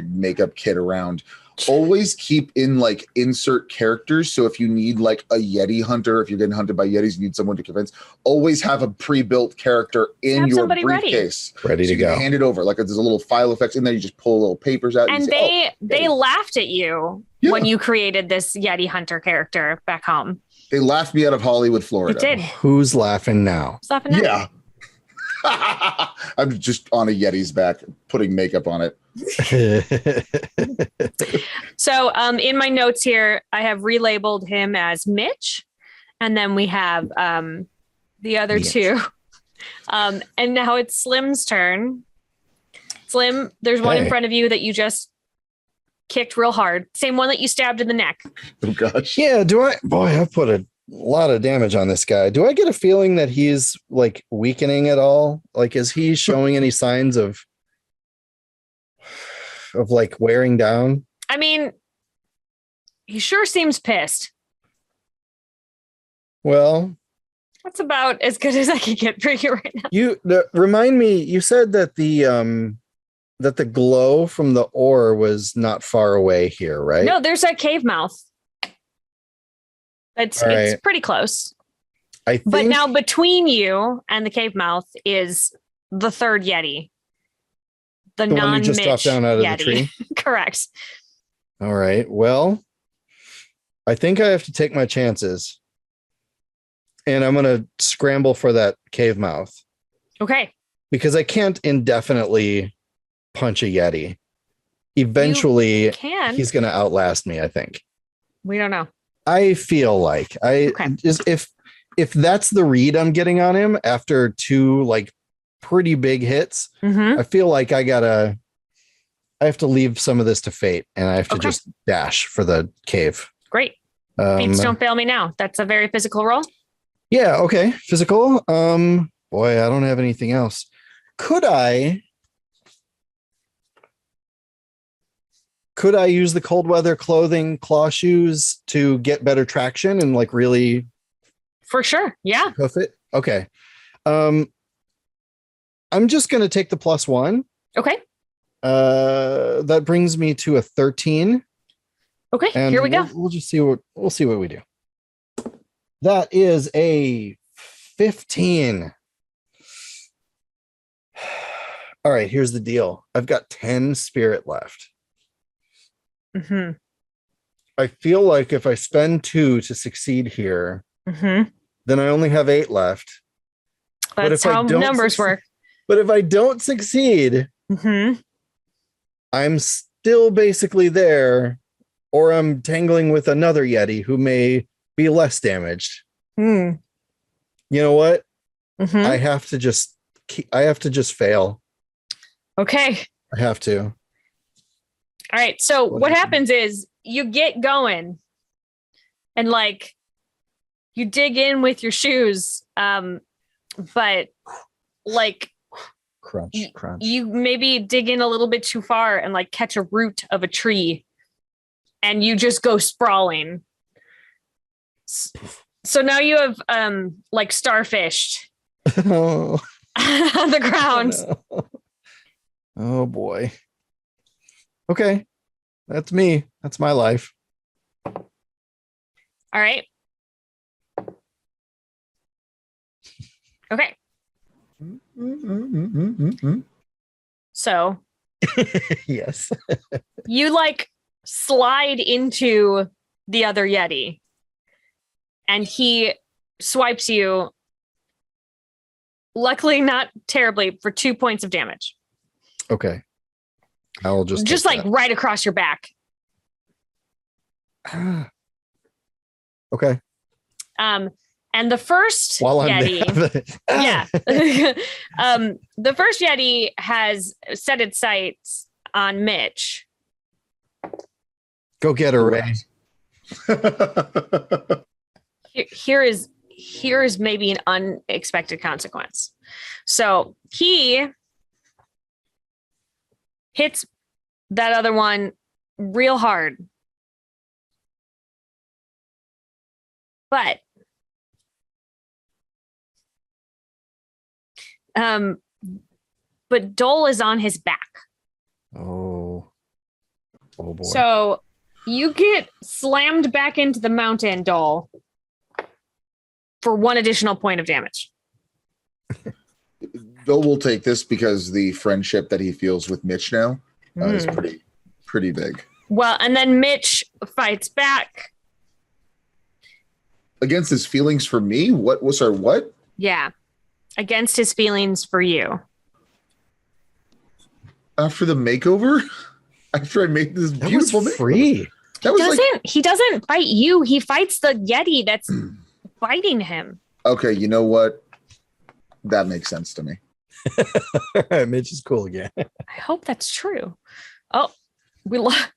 makeup kit around. Always keep in like insert characters. So if you need like a Yeti hunter, if you're getting hunted by Yetis, you need someone to convince. Always have a pre-built character in Have your somebody ready. briefcase, Ready So to you can go. hand it over. Like there's a little file effects in there. You just pull little papers out, And you say, they laughed at you Yeah. when you created this Yeti hunter character back home. they laughed me out of Hollywood, Florida. It did. Who's laughing now? Stop it. Yeah. I'm just on a Yeti's back, putting makeup on it. So in my notes here, I have relabeled him as Mitch. And then we have the other Mitch. two. And now it's Slim's turn. Slim, there's one in Hey. front of you that you just kicked real hard. Same one that you stabbed in the neck. Oh gosh. Yeah, I've put a lot of damage on this guy. Do I get a feeling that he's like weakening at all? Like, is he showing any signs of like wearing down? I mean, he sure seems pissed. Well, That's about as good as I can get for you right now. remind me, you said that the glow from the ore was not far away here, right? No, there's a cave mouth. It's All it's right. pretty close. I think, But now between you and the cave mouth is the third Yeti. The the one you non-Mitch just dropped down out of Yeti. the tree. Correct. All right. Well, I think I have to take my chances. And I'm going to scramble for that cave mouth Okay. because I can't indefinitely punch a Yeti. Eventually, Can. he's going to outlast me, I think. We don't know. I feel like Okay. if that's the read I'm getting on him after two like pretty big hits, Mm-hmm. I feel like I have to leave some of this to fate and I have to Okay. just dash for the cave. Great. Beats don't fail me now. That's a very physical roll. Yeah, okay. Physical. Boy, I don't have anything else. Could I use the cold weather clothing claw shoes to get better traction and like really For sure. Yeah. hoof it? Okay. I'm just gonna take the +1. Okay. That brings me to a 13. Okay. And Here we go. We'll just see what we do. That is a 15. All right, here's the deal. I've got 10 spirit left. Mm-hmm. I feel like if I spend 2 to succeed here, Mm-hmm. then I only have 8 left. But That's if I how don't numbers succeed- work. But if I don't succeed, Mm-hmm. I'm still basically there, or I'm tangling with another Yeti who may be less damaged. Mm. You know what? Mm-hmm. I have to just fail. Okay. I have to. All right. So What what happened? happens is you get going and like you dig in with your shoes. But like Crunch, crunch. you maybe dig in a little bit too far and like catch a root of a tree and you just go sprawling. So now you have like starfished Oh, on the ground. no. Oh boy. Okay. That's me. That's my life. All right. Okay. So Yes. you like slide into the other Yeti and he swipes you, luckily not terribly, for 2 points of damage. Okay. I'll just like take right across your back. that. Okay. And the first While I'm Yeti, there. the first Yeti has set its sights on Mitch. Go get her, Ray. Here is maybe an unexpected consequence. So he hits that other one real hard. But Dole is on his back. Oh boy. So you get slammed back into the mountain, Dole, for 1 additional point of damage. Bill will take this because the friendship that he feels with Mitch now is pretty big. Well, and then Mitch fights back Against his feelings for me? What? Yeah. Against his feelings for you. After the makeover? After I made this that beautiful was makeover? free. He doesn't fight you. He fights the Yeti that's fighting him. Okay, you know what? That makes sense to me. Mitch is cool again. I hope that's true. Oh, we lost.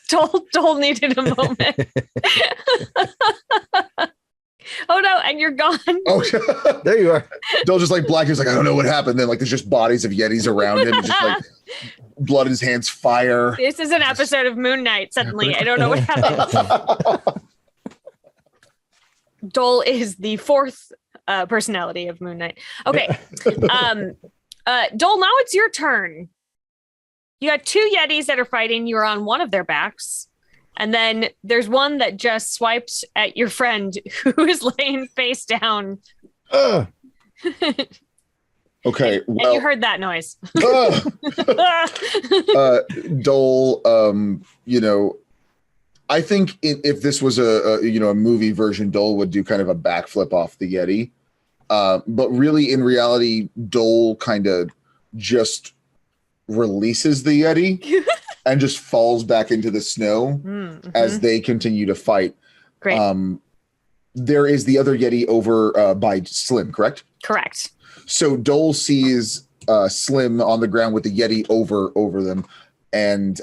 Dole needed a moment. Oh no, and you're gone. Oh, There you are. Dole just like black. He's like, I don't know what happened. Then like there's just bodies of Yetis around him. Just like blood in his hands, fire. This is an episode of Moon Knight. Suddenly, I don't know what happened. Dole is the 4th personality of Moon Knight. Okay. Dole, now it's your turn. You got 2 Yetis that are fighting. You're on one of their backs. And then there's one that just swipes at your friend who is laying face down. Okay. And you heard that noise. Dole, I think if this was a movie version, Dole would do kind of a backflip off the Yeti. But really, in reality, Dole kind of just releases the Yeti and just falls back into the snow as they continue to fight. Great. There is the other Yeti over by Slim, correct? Correct. So Dole sees Slim on the ground with the Yeti over them and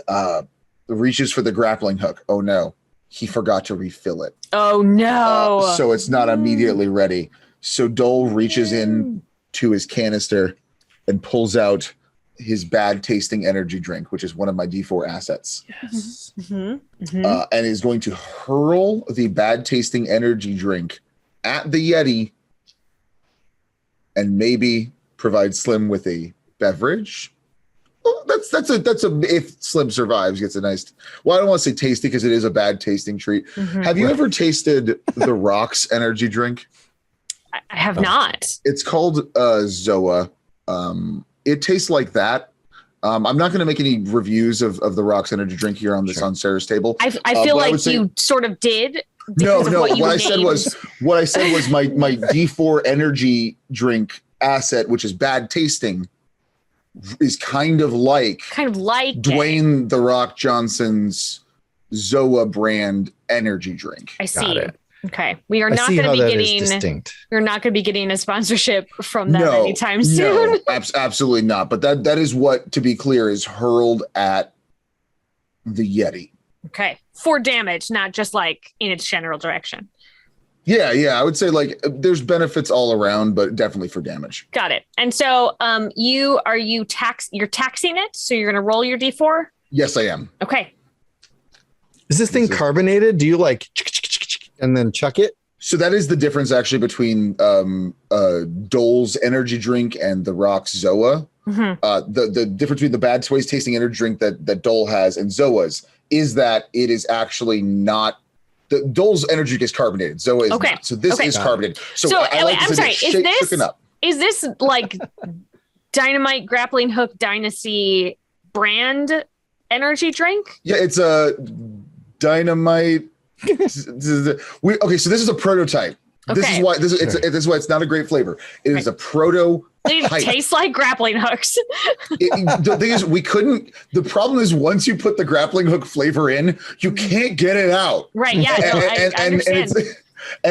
reaches for the grappling hook. Oh no, he forgot to refill it. Oh no. So it's not immediately ready. So Dole reaches in to his canister and pulls out his bad tasting energy drink, which is one of my D4 assets. Yes. And is going to hurl the bad tasting energy drink at the Yeti and maybe provide Slim with a beverage. Well, that's a if Slim survives, gets a nice. Well, I don't want to say tasty because it is a bad tasting treat. Have you ever tasted the Rock's energy drink? I have not. It's called Zoa. It tastes like that. I'm not going to make any reviews of the Rock's energy drink here on Sarah's table. I feel like you sort of did. No. What I said was my D4 energy drink asset, which is bad tasting, is kind of like Dwayne "The Rock" Johnson's Zoa brand energy drink. I see. Okay, we are not going to be getting. We're not going to be getting a sponsorship from them anytime soon. No, absolutely not. But that is what, to be clear, is hurled at the Yeti. Okay, for damage, not just like in its general direction. Yeah. I would say like there's benefits all around, but definitely for damage. Got it. And so, you're taxing it. So you're going to roll your D4. Yes, I am. Okay. Is this thing carbonated? Do you like and then chuck it? So that is the difference actually between Dole's energy drink and the Rock's Zoa. The difference between the bad taste tasting energy drink that Dole has and Zoa's is that it is actually not. The Dole's energy drink is carbonated. Zoa is not. So this is carbonated. Is this like Dynamite Grappling Hook Dynasty brand energy drink? Yeah, it's a Dynamite. So this is a prototype. This is why this is why it's not a great flavor. It is a proto. It tastes like grappling hooks. The thing is, we couldn't. The problem is, once you put the grappling hook flavor in, you can't get it out. Right? Yeah. I understand.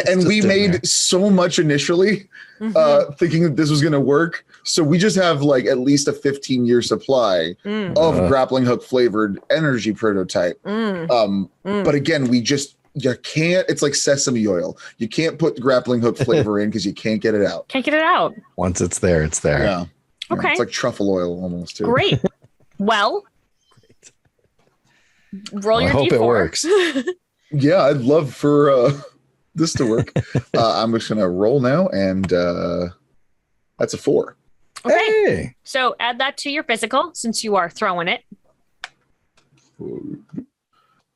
And we made so much initially, thinking that this was going to work. So we just have like at least a 15-year supply of grappling hook flavored energy prototype. But again, you can't. It's like sesame oil. You can't put grappling hook flavor in because you can't get it out. Can't get it out. Once it's there, it's there. Yeah. Okay. It's like truffle oil almost too. Great. Well, roll your D4. I hope it works. Yeah, I'd love for this to work. I'm just gonna roll now, and that's a 4. Okay. Hey. So add that to your physical since you are throwing it.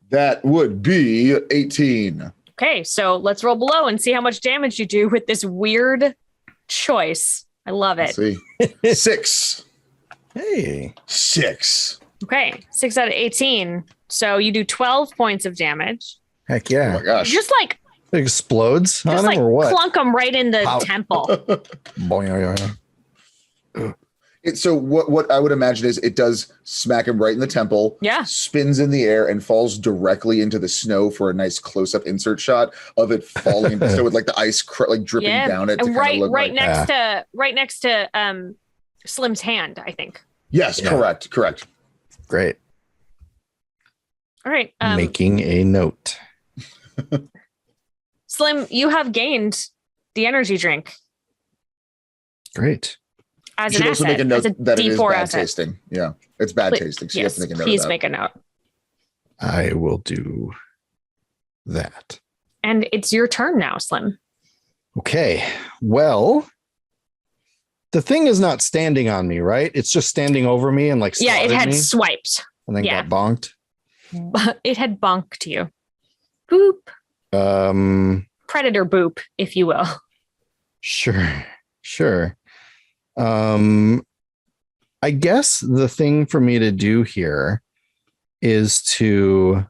That would be 18. Okay, so let's roll below and see how much damage you do with this weird choice. I love it. Let's see. 6. Hey. 6. Okay, 6 out of 18. So you do 12 points of damage. Heck yeah. Oh my gosh. Just like It explodes on him or what? clunk them right in the temple. So what I would imagine is it does smack him right in the temple. Yeah. Spins in the air and falls directly into the snow for a nice close-up insert shot of it falling into the snow with like the ice like dripping down it. And right next to Slim's hand, I think. Yes, correct. Great. All right. Making a note. Slim, you have gained the energy drink. Great. As you should an also asset, make a note as a that it is D4 bad asset. tasting. Yeah, it's bad tasting. So you have to make a note. Please of that. make a note. I will do that. And it's your turn now, Slim. Okay. Well, the thing is not standing on me, right? It's just standing over me and like it had me swiped. and then got bonked. It had bonked you. Boop. Predator boop, if you will. Sure. I guess the thing for me to do here is to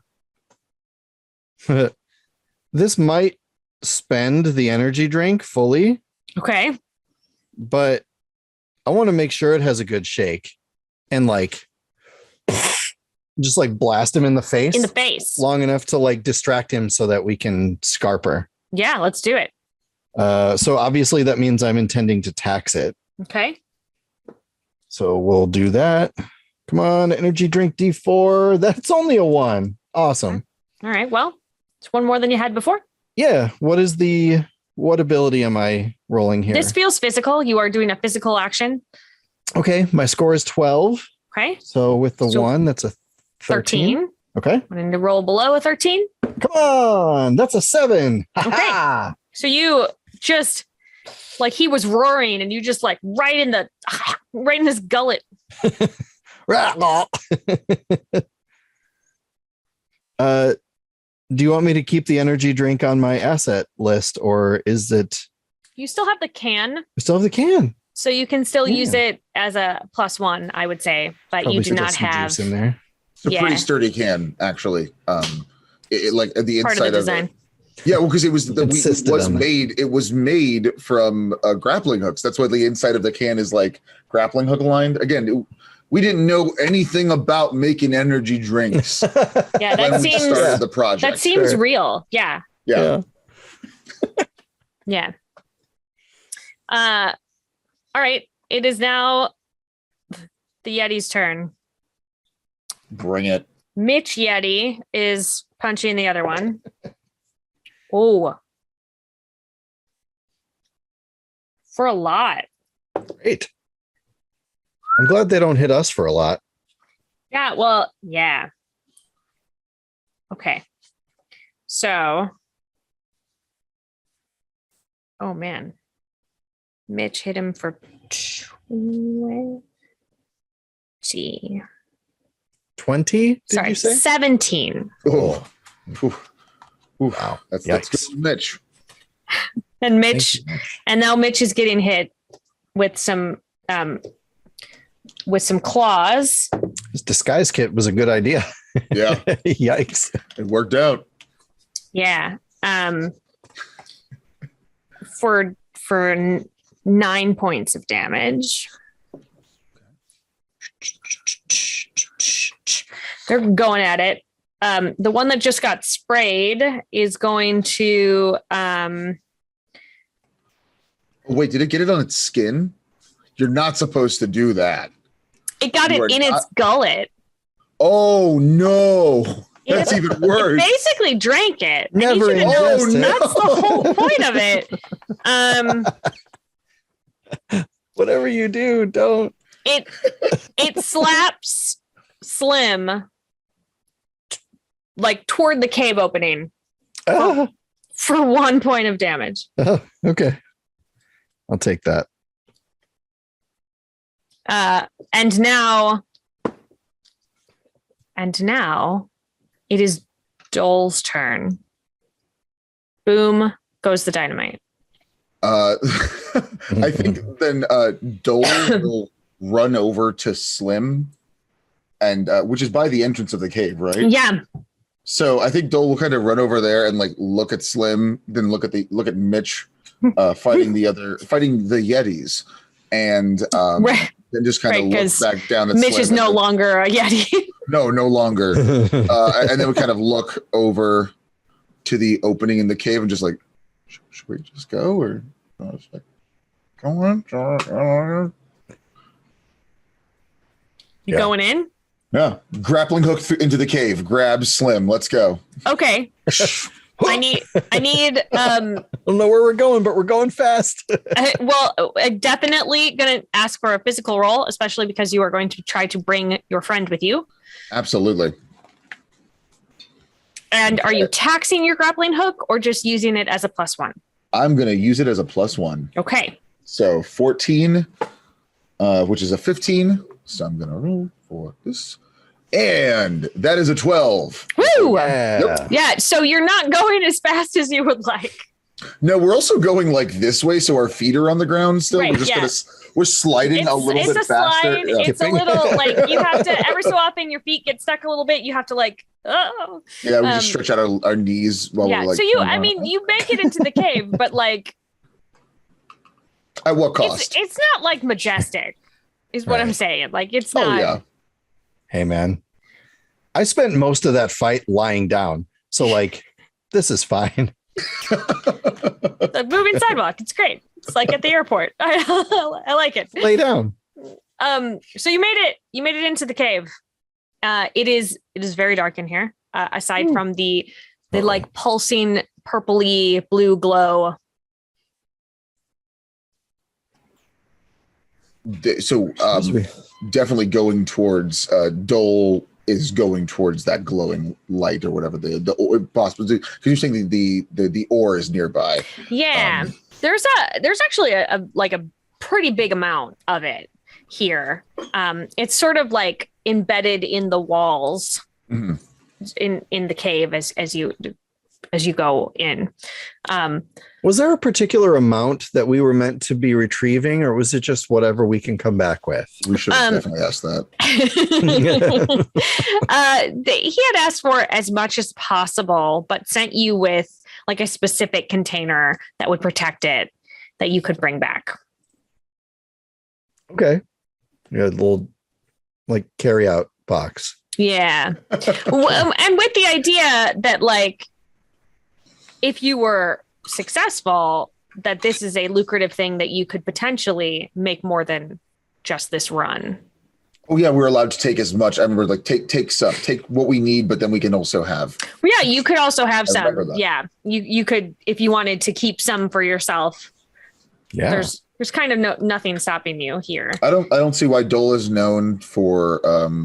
this might spend the energy drink fully. Okay. But I want to make sure it has a good shake and like just like blast him in the face. In the face. Long enough to like distract him so that we can scarp her. Yeah, let's do it. So obviously that means I'm intending to tax it. Okay. So we'll do that. Come on, energy drink D4. That's only a 1. Awesome. All right. Well, it's one more than you had before. Yeah. What ability am I rolling here? This feels physical. You are doing a physical action. Okay. My score is 12. Okay. So with the 1, that's a 13. Okay. I need to roll below a 13. Come on. That's a 7. Okay. So you just like he was roaring and you just like right in his gullet. Do you want me to keep the energy drink on my asset list or is it? You still have the can. I still have the can. So you can still use it as a +1, I would say, but Probably you do not some have juice in there. It's a pretty sturdy can, actually. It like the part inside of the design. It. Yeah, well, because it was made from grappling hooks. That's why the inside of the can is like grappling hook lined. Again, we didn't know anything about making energy drinks. Yeah, that seems started the project. That seems real. Yeah. Yeah. Yeah. All right. It is now the Yeti's turn. Bring it. Mitch Yeti is punching the other one. Oh. For a lot. Great. I'm glad they don't hit us for a lot. Yeah, well, yeah. Okay. So, oh man. Mitch hit him for 20. 20, did Sorry, you say? 17. Oh, Wow. that's Yikes. good, Mitch. And Thank Mitch, you, Mitch. and now Mitch is getting hit with some claws. This disguise kit was a good idea. Yeah, Yikes. it worked out. Yeah. For 9 points of damage. They're going at it. The one that just got sprayed is going to Wait, did it get it on its skin? You're not supposed to do that. it got You it are in its not- gullet. Oh no, that's It- even worse. It basically drank it. I need Never you to know ingest it. that's the whole point of it. Whatever you do, don't. It slaps Slim like toward the cave opening Ah, for 1 point of damage. okay. I'll take that. And now it is Dole's turn. Boom goes the dynamite. I think then Dole will run over to Slim, and which is by the entrance of the cave, right? Yeah. So I think Dole will kind of run over there and like look at Slim, then look at Mitch fighting the Yetis, and Right. then just kind of Right, look 'cause back down at Mitch Slim is and no then- longer a Yeti. no longer, and then we kind of look over to the opening in the cave and just like, should we just go or just like, go on? You Yeah. going in? Yeah, grappling hook into the cave. Grab Slim. Let's go. Okay. I need I don't know where we're going, but we're going fast. I'm definitely going to ask for a physical roll, especially because you are going to try to bring your friend with you. Absolutely. And are you taxing your grappling hook or just using it as a +1? I'm going to use it as a +1. Okay. So 14, which is a 15. So I'm going to roll for this. And that is a 12. Woo! Yeah. Yep. Yeah, so you're not going as fast as you would like. No, we're also going like this way, so our feet are on the ground still. Right, We're just we're sliding a little bit a faster. slide. Yeah. It's a Tipping. little like you have to every so often your feet get stuck a little bit. You have to like oh Yeah, we just stretch out our knees while yeah. we're like. So you make it into the cave, but like at what cost? it's not like majestic, is what I'm Right. saying. Like it's Oh not. yeah. Hey, man. I spent most of that fight lying down. So, like, this is fine. The moving sidewalk. It's great. It's like at the airport. I like it. Lay down. So you made it into the cave. It is very dark in here. Aside from the like pulsing purpley blue glow. So Excuse me. definitely going towards Dole is going towards that glowing light or whatever the possible, because you're saying the ore is nearby. Yeah. There's actually a pretty big amount of it here. It's sort of like embedded in the walls Mhm. in the cave as you go in. Was there a particular amount that we were meant to be retrieving, or was it just whatever we can come back with? We should have definitely asked that. He had asked for as much as possible, but sent you with like a specific container that would protect it that you could bring back. Okay. Yeah, a little like carry out box. Yeah. And with the idea that like, if you were successful, that this is a lucrative thing that you could potentially make more than just this run. Oh yeah, we're allowed to take as much. I remember like take some, take what we need, but then we can also have. Well, yeah, you could also have I remember some. that. Yeah, you could if you wanted to keep some for yourself. Yeah. There's kind of nothing stopping you here. I don't see why Dole is known for,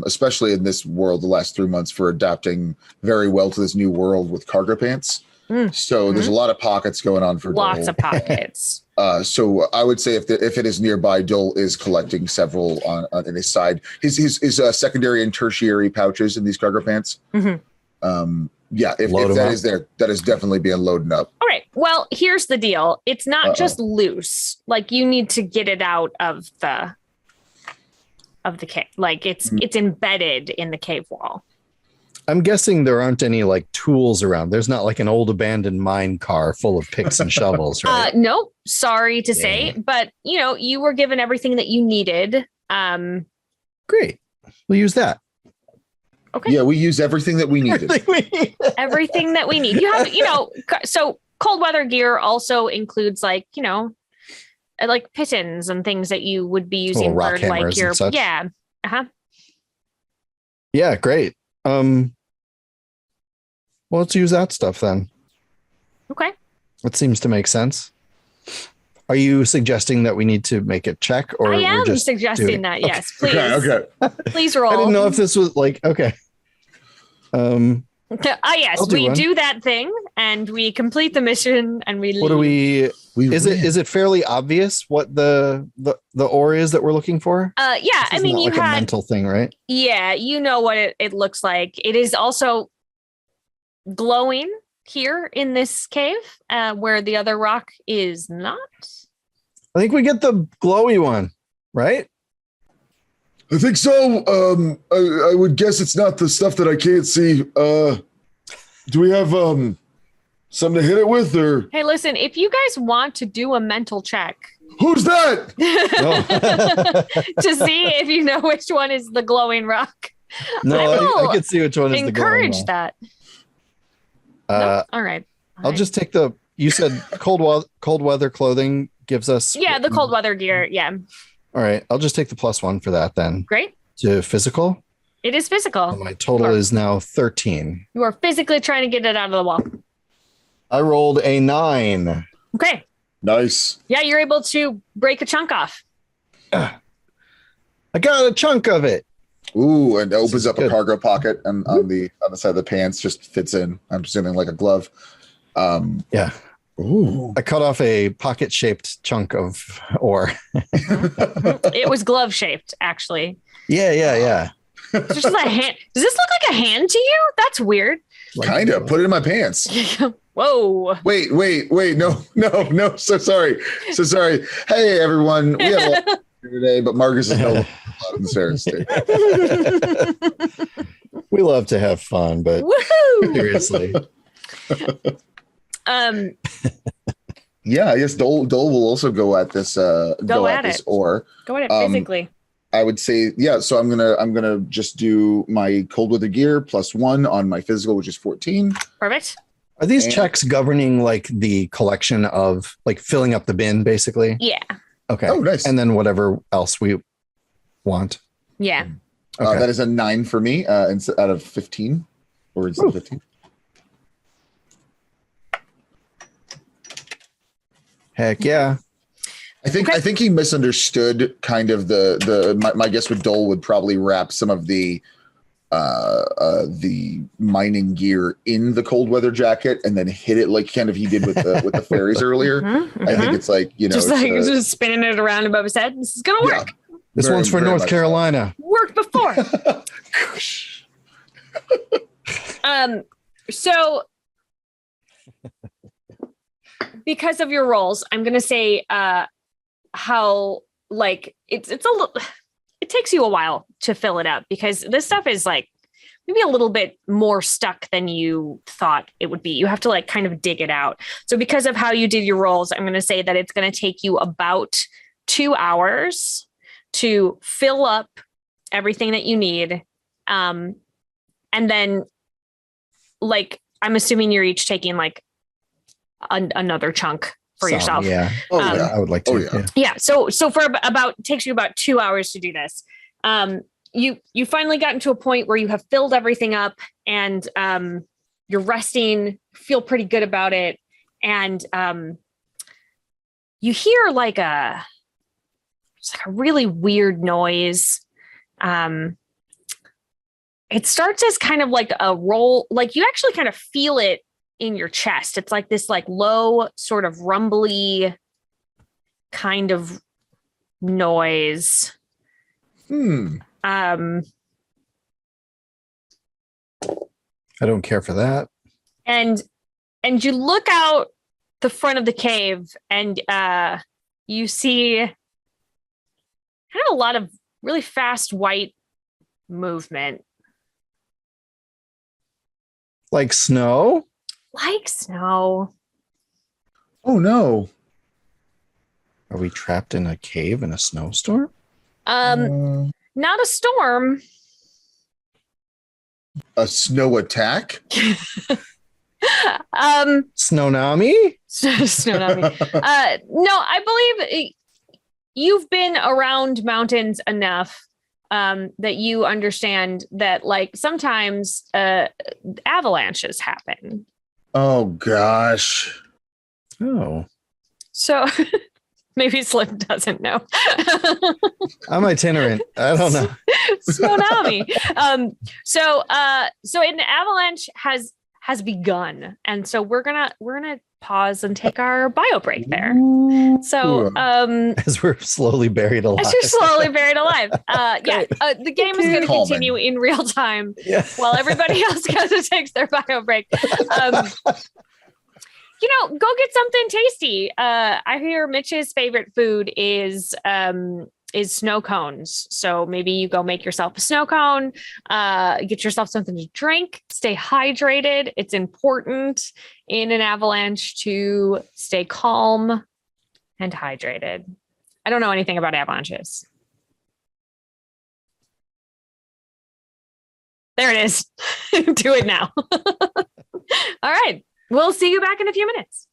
especially in this world, the last 3 months, for adapting very well to this new world with cargo pants. So there's a lot of pockets going on for lots Dole. of pockets. So I would say if it is nearby, Dole is collecting several on his side. His secondary and tertiary pouches in these cargo pants. Yeah, if that is there, that is definitely being loaded up. All right. Well, here's the deal. It's not just loose. Like you need to get it out of the cave. Like it's embedded in the cave wall. I'm guessing there aren't any like tools around. There's not like an old abandoned mine car full of picks and shovels, right? No, sorry to say, but you were given everything that you needed. Great. We'll use that. Okay. Yeah, we use everything that we needed. Everything that we need. You have, so cold weather gear also includes like pitons and things that you would be using for like your yeah. Yeah, great. Well, let's use that stuff then. Okay. That seems to make sense. Are you suggesting that we need to make a check, or I am just suggesting that? Okay. Yes, please. Okay. Please roll. I didn't know if this was like okay. Yes, we do that thing and we complete the mission and we leave. What do we is it fairly obvious what the ore is that we're looking for? Yeah, I mean you had a mental thing, right? Yeah, you know what it looks like. It is also glowing here in this cave, where the other rock is not. I think we get the glowy one, right? I think so. I would guess it's not the stuff that I can't see. Do we have something to hit it with, or? Hey, listen, if you guys want to do a mental check. Who's that? To see if you know which one is the glowing rock. No, I can see which one is the glowing rock. Encourage that. No? All right. I'll just take you said cold weather clothing gives us. Yeah, the cold weather gear. Yeah. All right. I'll just take the +1 for that then. Great. To physical. It is physical. And my total is now 13. You are physically trying to get it out of the wall. I rolled a 9. Okay. Nice. Yeah, you're able to break a chunk off. I got a chunk of it. Ooh, and it opens up a cargo pocket and on the side of the pants, just fits in. I'm presuming like a glove. Yeah. Ooh. I cut off a pocket-shaped chunk of ore. It was glove-shaped, actually. Yeah. Just a hand. Does this look like a hand to you? That's weird. Kind of. Put it in my pants. Whoa. Wait. No. So sorry. Hey, everyone. We have a lot today, but Markus is no longer Sarah's. We love to have fun, but seriously. Yeah, I guess Dole will also go at this. Go at this ore. Go at it physically. I would say, yeah. So I'm gonna just do my cold weather gear +1 on my physical, which is 14. Perfect. Are these checks governing like the collection of like filling up the bin, basically? Yeah. Okay. Oh, nice. And then whatever else we want. Yeah. Okay. That is a 9 for me, out of 15, or is it 15? Heck yeah. I think he misunderstood kind of my guess with Dole would probably wrap some of the mining gear in the cold weather jacket and then hit it like kind of he did with the fairies earlier. I think it's like, just spinning it around above his head. This is gonna work. Yeah, this one's for North Carolina. Worked before. So because of your roles, I'm gonna say how like it's a little, it takes you a while to fill it up because this stuff is like maybe a little bit more stuck than you thought it would be. You have to like kind of dig it out. So because of how you did your roles, I'm going to say that it's going to take you about 2 hours to fill up everything that you need. And then like, I'm assuming you're each taking like another chunk for yourself. Yeah. Yeah. I would like to. Yeah. So for it takes you about 2 hours to do this. You finally gotten to a point where you have filled everything up and you're resting, feel pretty good about it. And you hear like it's like a really weird noise. It starts as kind of like a roll, like you actually kind of feel it in your chest. It's like this like low sort of rumbly kind of noise. I don't care for that. And you look out the front of the cave and you see kind of a lot of really fast white movement. Like snow? Like snow. Oh no. Are we trapped in a cave in a snowstorm? Not a storm. A snow attack? Snowami? Tsunami. No, I believe you've been around mountains enough that you understand that like sometimes avalanches happen. Oh gosh. Oh. So maybe Slim doesn't know. I'm itinerant. I don't know. Tsunami. So an avalanche has begun, and so we're gonna pause and take our bio break there. So As we're slowly buried alive. as you're slowly buried alive. The game is going to Calming. continue in real time Yeah. while everybody else goes and takes their bio break. Go get something tasty. I hear Mitch's favorite food is snow cones. So maybe you go make yourself a snow cone, get yourself something to drink, stay hydrated. It's important in an avalanche to stay calm and hydrated. I don't know anything about avalanches. There it is. Do it now. All right. We'll see you back in a few minutes.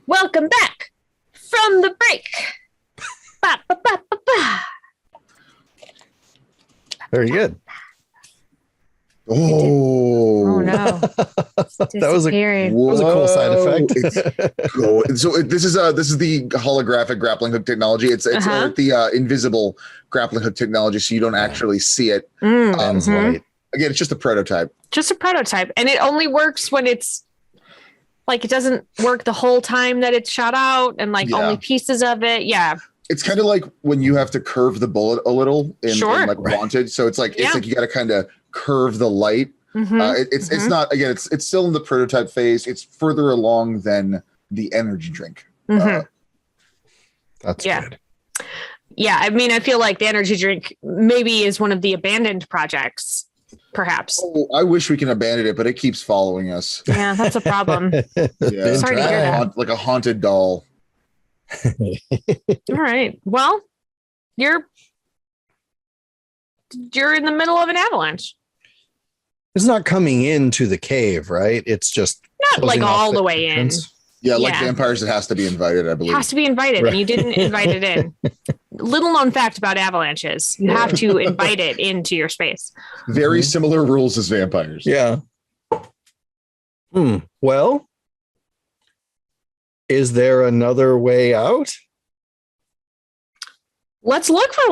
Welcome back from the break. Ba, ba, ba, ba, ba. Very good. Oh no. That was a cool side effect. This is the holographic grappling hook technology. It's or the invisible grappling hook technology, so you don't actually see it. Right. Again, it's just a prototype. Just a prototype, and it only works when it's like it doesn't work the whole time that it's shot out, and only pieces of it. Yeah. It's kind of like when you have to curve the bullet a little in Wanted. So it's like you got to kind of curve the light. It's not, again, it's still in the prototype phase. It's further along than the energy drink. That's good. Yeah, I mean, I feel like the energy drink maybe is one of the abandoned projects, perhaps. Oh, I wish we can abandon it, but it keeps following us. Yeah, that's a problem. Yeah. Sorry to hear that. Like a haunted doll. All right. Well, you're in the middle of an avalanche. It's not coming into the cave, right? It's just not like all the way entrance. In. Yeah, like vampires, it has to be invited, I believe. It has to be invited, and you didn't invite it in. Little known fact about avalanches. You have to invite it into your space. Very similar rules as vampires. Yeah. Well, is there another way out? Let's look for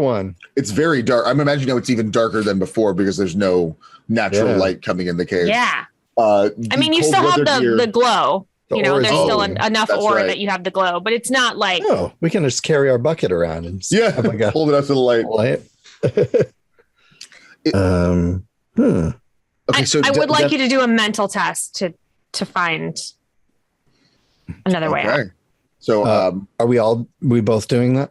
one. It's very dark. I'm imagining now it's even darker than before because there's no natural light coming in the cave. Yeah. I mean, you still have the glow. There's still enough ore that you have the glow, but it's not like... Oh, we can just carry our bucket around and hold it up to the light. Okay, so I would like you to do a mental test to find another way out. So are we both doing that?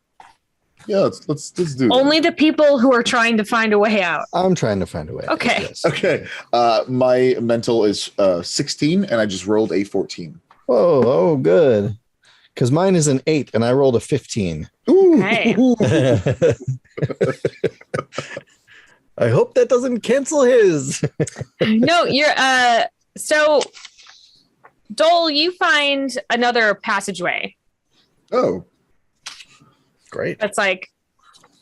Yeah, let's do it. Only the people who are trying to find a way out. I'm trying to find a way out. Okay. Yes. Okay. My mental is 16 and I just rolled a 14. Oh, good. Because mine is an 8 and I rolled a 15. Ooh. Hey. I hope that doesn't cancel his. No, you're so Dole, you find another passageway. Oh. Great. That's like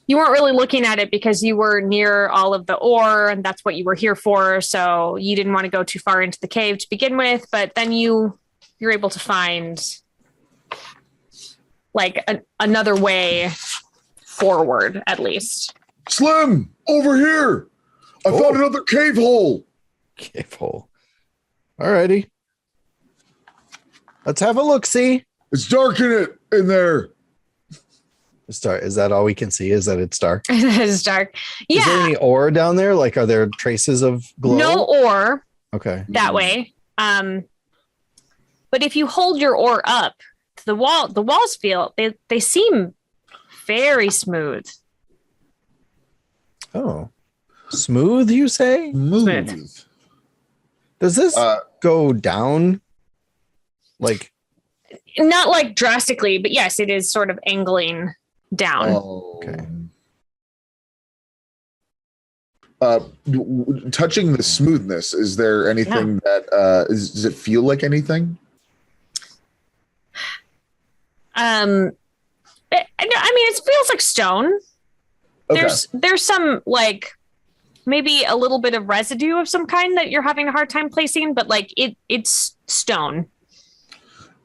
you weren't really looking at it because you were near all of the ore and that's what you were here for. So you didn't want to go too far into the cave to begin with, but then you're able to find like another way forward, at least. Slim, over here. I found another cave hole. Cave hole. Alrighty. Let's have a look. See, it's dark in there. It's dark. Is that all we can see? Is that it's dark? It's dark. Yeah. Is there any ore down there? Like, are there traces of glow? No ore. Okay. That way. But if you hold your ore up to the walls feel they seem very smooth. Oh, smooth, you say? Smooth. Does this go down? Like, not like drastically, but yes, it is sort of angling down. Oh. Okay. Touching the smoothness, is there anything that does it feel like anything? I mean, it feels like stone. Okay. There's some like maybe a little bit of residue of some kind that you're having a hard time placing, but like it's stone.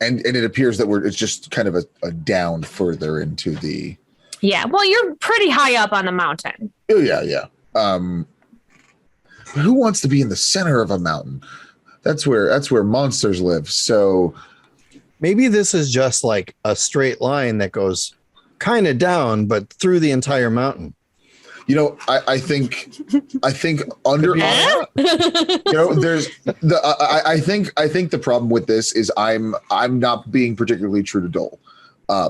And it appears that it's just kind of a down further into the. Yeah, well, you're pretty high up on the mountain. Oh yeah. Who wants to be in the center of a mountain? That's where monsters live. So maybe this is just like a straight line that goes kind of down, but through the entire mountain. I think under there's the I think the problem with this is I'm not being particularly true to Dole. I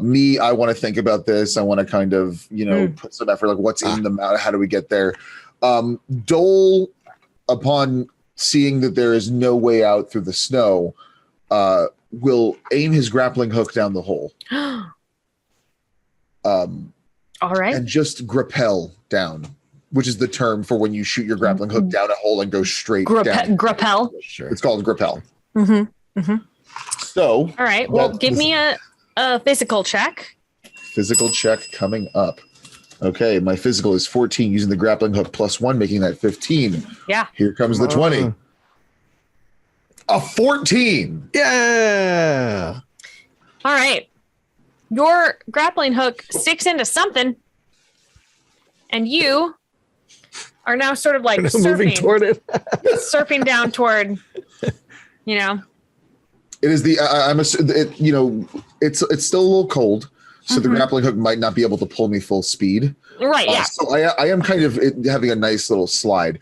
want to think about this. I want to kind of put some effort, like what's in the mountain, how do we get there? Dole, upon seeing that there is no way out through the snow, will aim his grappling hook down the hole. All right. And just grappel down, which is the term for when you shoot your grappling hook down a hole and go straight down. Grappel. Sure. It's called grappel. Mm-hmm. Mm-hmm. So, all right. Well, give me a physical check. Physical check coming up. Okay, my physical is 14 using the grappling hook +1, making that 15. Yeah. Here comes the 20. A 14. Yeah. All right. Your grappling hook sticks into something, and you are now sort of like moving toward it. surfing down toward, you know. It is the it's still a little cold, so the grappling hook might not be able to pull me full speed. Right. Yeah. So I am kind of having a nice little slide.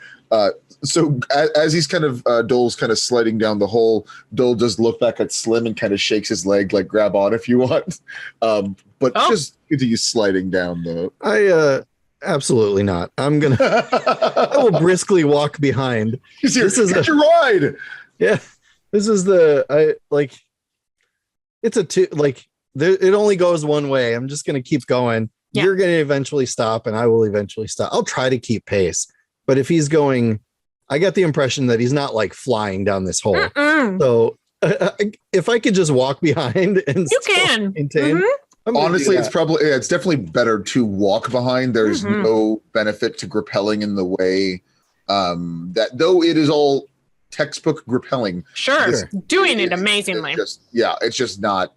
So as he's kind of Dole's kind of sliding down the hole, Dole just look back at Slim and kind of shakes his leg like grab on if you want. But just continue sliding down though. I absolutely not. I will briskly walk behind. This is a ride. Yeah. This is it's a two, it only goes one way. I'm just going to keep going. Yeah. You're going to eventually stop and I will eventually stop. I'll try to keep pace, but if he's going, I get the impression that he's not like flying down this hole. So if I could just walk behind and you can maintain, honestly, it's definitely better to walk behind. There's no benefit to grappelling in the way that though it is all textbook grappelling. Sure. Doing it amazingly. It's just not,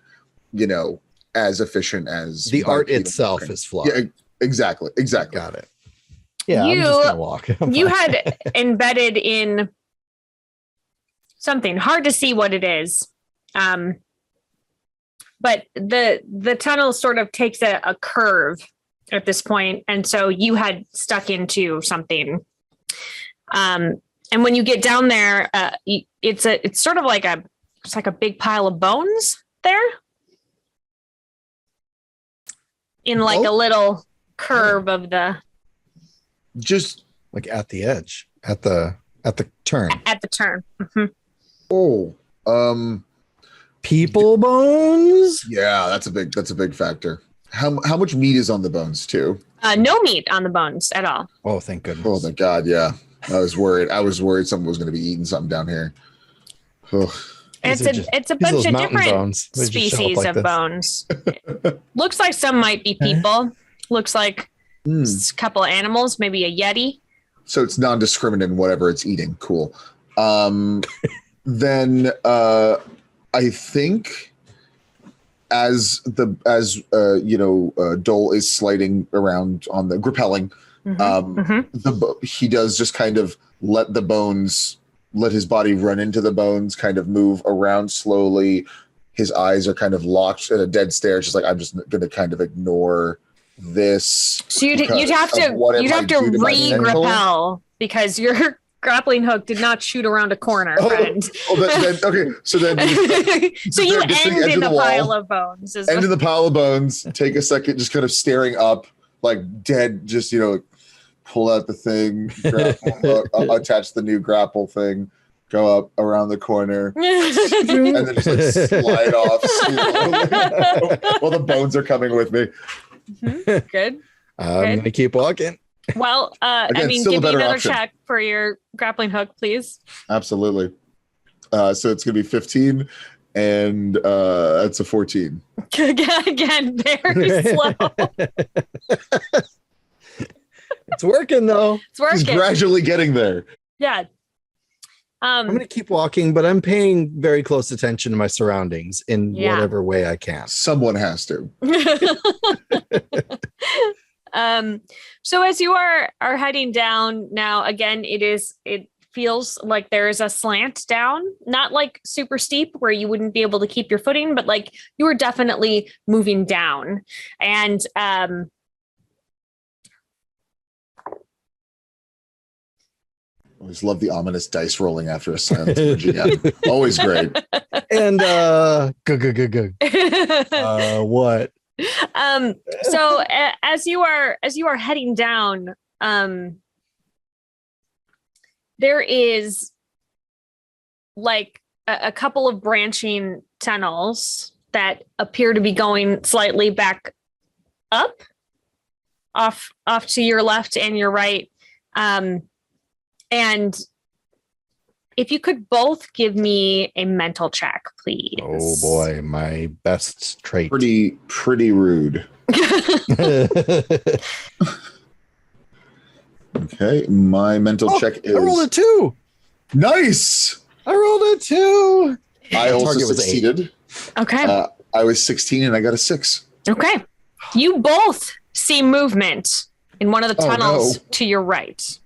as efficient as the art itself is flawed. Yeah, exactly. Got it. Yeah, I'm just gonna walk. You had embedded in something hard to see what it is. But the tunnel sort of takes a curve at this point, and so you had stuck into something. And when you get down there, it's sort of like a big pile of bones there, in like a little curve of the. Just like at the edge, at the turn. At the turn. People bones. Yeah, that's a big factor. How much meat is on the bones too? No meat on the bones at all. Oh, thank goodness. Oh, thank God. Yeah, I was worried someone was going to be eating something down here. It's a bunch of different species of bones. Looks like some might be people. Looks like a couple of animals, maybe a yeti. So it's non-discriminate in whatever it's eating. Cool. Then I think as Dole is sliding around on the grappelling, he does just kind of let his body run into the bones, kind of move around slowly. His eyes are kind of locked at a dead stare. Just like, I'm just going to kind of ignore this. So you'd have to re-grappel because your grappling hook did not shoot around a corner, friend. Okay. So then so you end in the pile of bones. End in the pile of bones. Take a second, just kind of staring up, like dead. Just pull out the thing, attach the new grapple thing, go up around the corner, and then just slide off while the bones are coming with me. Good. I'm gonna keep walking. Well, again, give me another check for your grappling hook, please. Absolutely. So it's gonna be 15, and that's a 14. Again, very slow. It's working though. It's working. He's gradually getting there. Yeah. I'm going to keep walking, but I'm paying very close attention to my surroundings in whatever way I can. Someone has to. So as you are heading down now, again, it feels like there is a slant down, not like super steep where you wouldn't be able to keep your footing, but like you were definitely moving down. And I always love the ominous dice rolling after a silent. Always great. And what? So as you are heading down, there is like a couple of branching tunnels that appear to be going slightly back up, off to your left and your right. And if you could both give me a mental check, please. Oh boy, my best trait. Pretty rude. Okay, my mental check is. I rolled a 2. Nice. I rolled a 2. I also target was 8. succeeded. Okay. I was 16 and I got a 6. Okay. You both see movement in one of the tunnels to your right.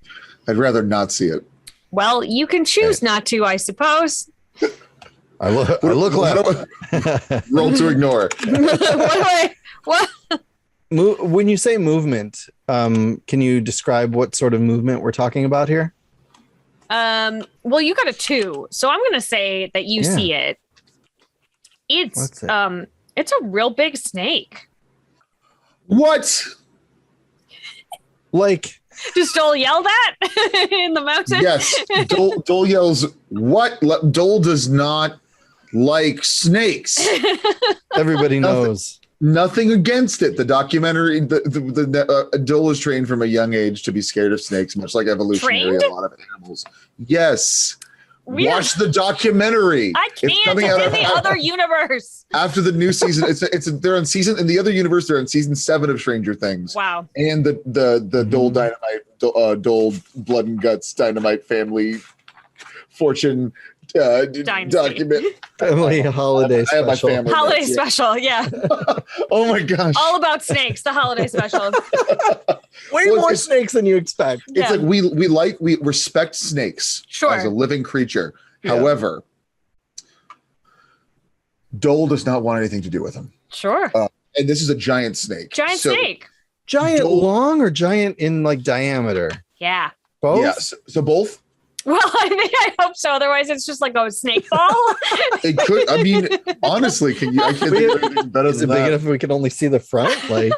I'd rather not see it. Well, you can choose not to, I suppose. I look left. Roll to ignore. What? When you say movement, can you describe what sort of movement we're talking about here? Well, you got a 2, so I'm going to say that you see it. It's a real big snake. What? Like, Does Dole yell that in the mountain? Yes. Dole yells, what? Dole does not like snakes. everybody knows. Nothing against it. The documentary, Dole is trained from a young age to be scared of snakes, much like evolutionary a lot of animals. Yes. Watch the documentary. I can't. It's in the other universe. After the new season, they're on season in the other universe. They're on season 7 of Stranger Things. Wow. And the Dole Dynamite, Dole Blood and Guts Dynamite family fortune document. Family holiday special. I have my family. Holiday special, yeah. Oh my gosh. All about snakes, the holiday special. Way more snakes than you expect. It's like we respect snakes as a living creature. Yeah. However, Dole does not want anything to do with them. Sure. And this is a giant snake. Snake. Giant long or giant in like diameter? Yeah. Both? Yeah. So both? Well, I hope so. Otherwise, it's just like a snake ball. It could. I mean, honestly, I can't think of anything better Is it than big that. enough we can only see the front? Like,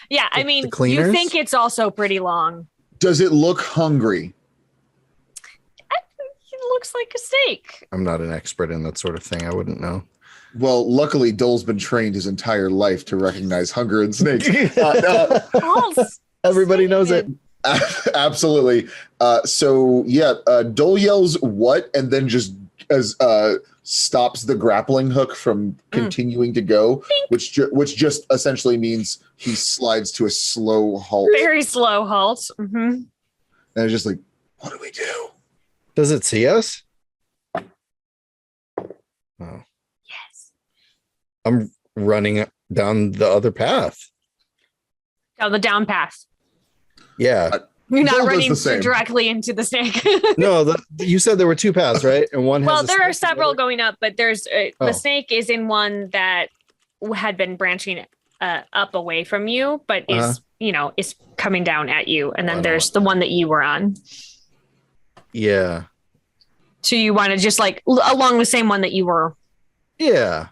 yeah, I mean, you think it's also pretty long. Does it look hungry? It looks like a snake. I'm not an expert in that sort of thing. I wouldn't know. Well, luckily, Dole's been trained his entire life to recognize hunger in snakes. Everybody knows it. Absolutely. Dole yells what, and then just stops the grappling hook from continuing to go, which just essentially means he slides to a slow halt. Very slow halt. Mm-hmm. And it's just like, what do we do? Does it see us? Oh. Yes. I'm running down the other path. Down the down path. Yeah. You're not running directly into the snake. No, you said there were 2 paths, right? And one has. Well, there are several going up, but there's the snake is in one that had been branching up away from you, but is coming down at you, and then there's the one that you were on. Yeah. So you want to just like along the same one that you were. Yeah.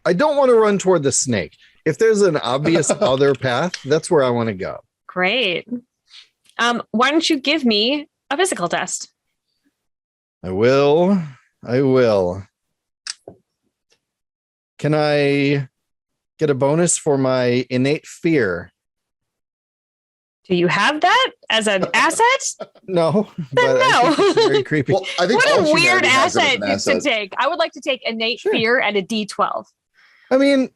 I don't want to run toward the snake. If there's an obvious other path, that's where I want to go. Great. Why don't you give me a physical test? I will. Can I get a bonus for my innate fear? Do you have that as an asset? No. Then no. I think it's very creepy. Well, I think what a weird asset to take. I would like to take innate fear at a D12. I mean,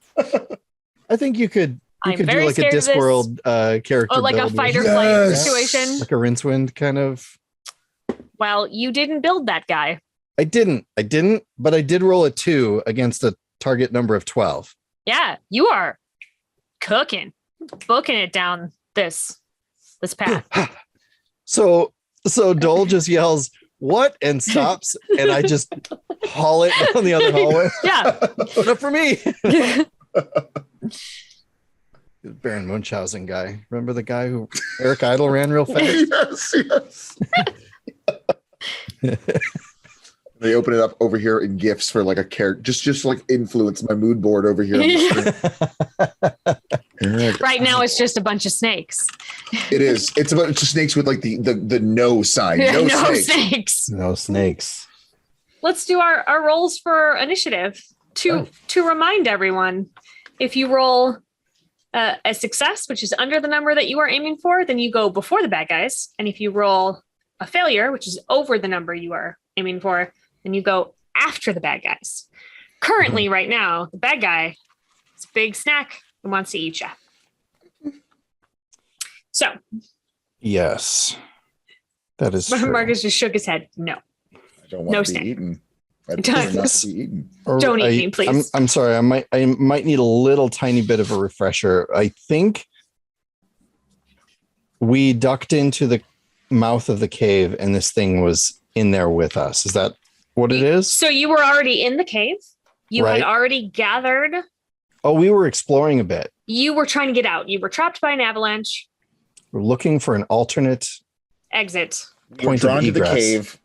I think you could do like a Discworld character. Oh, like a fight or flight situation. Like a Rincewind kind of. Well, you didn't build that guy. I didn't, but I did roll a 2 against a target number of 12. Yeah, you are cooking, booking it down this path. So Dole just yells, "What?" and stops, and I just haul it down the other hallway. Yeah. Not for me. Baron Munchausen guy. Remember the guy who Eric Idle ran real fast? Yes. They open it up over here in GIFs for like a character, just like influence my mood board over here. Right now, it's just a bunch of snakes. It is. It's a bunch of snakes with like the no sign. No snakes. No snakes. Let's do our rolls for initiative to remind everyone. If you roll a success, which is under the number that you are aiming for, then you go before the bad guys. And if you roll a failure, which is over the number you are aiming for, then you go after the bad guys. Currently, right now, the bad guy is a big snack and wants to eat you. So. Yes. That is true. Marcus just shook his head. No. I don't want to be eaten. I prefer not to be eaten. Don't eat me, please. I'm sorry. I might need a little tiny bit of a refresher. I think we ducked into the mouth of the cave and this thing was in there with us. Is that what it is? So you were already in the cave. You had already gathered. Oh, we were exploring a bit. You were trying to get out. You were trapped by an avalanche. We're looking for an alternate exit. You were drawn to the cave.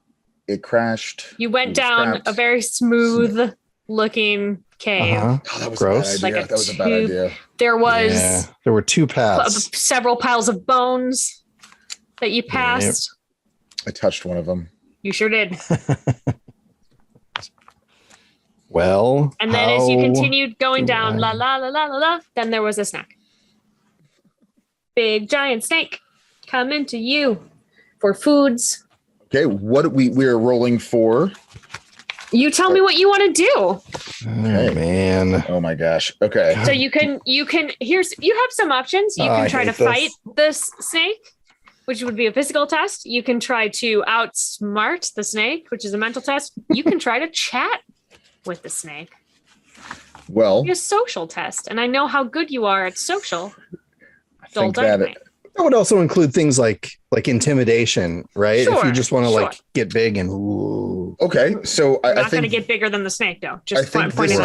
It crashed. You went down a very smooth looking cave. Oh, that was gross. A bad idea. That was a bad idea. There was there were two paths. Several piles of bones that you passed. I touched one of them. You sure did. Well, and then as you continued going down, la la la la la la, then there was a snack. Big giant snake coming to you for foods. Okay, what we're rolling for? You tell me what you want to do. Okay, man. Oh my gosh. Okay. So you can you have some options. You can try to fight this snake, which would be a physical test. You can try to outsmart the snake, which is a mental test. You can try to chat with the snake. Well, it's a social test, and I know how good you are at social. I think that would also include things like intimidation, right? Sure, if you just want to like get big and okay. So I'm I not think going to get bigger than the snake, though. I think this is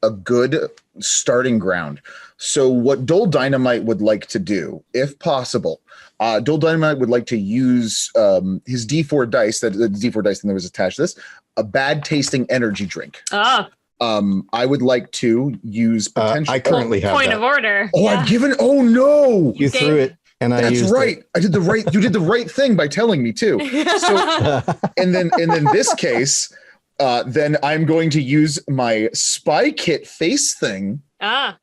a good starting ground. So what Dole Dynamite would like to do, if possible, Dole Dynamite would like to use his D4 dice, the D4 dice that was attached to this, a bad tasting energy drink. I would like to use potential. I currently have point that. of order. Oh, yeah. I've given. Oh no! You threw it, and I used right. it. I did the right. You did the right thing by telling me too. So, and then this case, then I'm going to use my spy kit face thing. To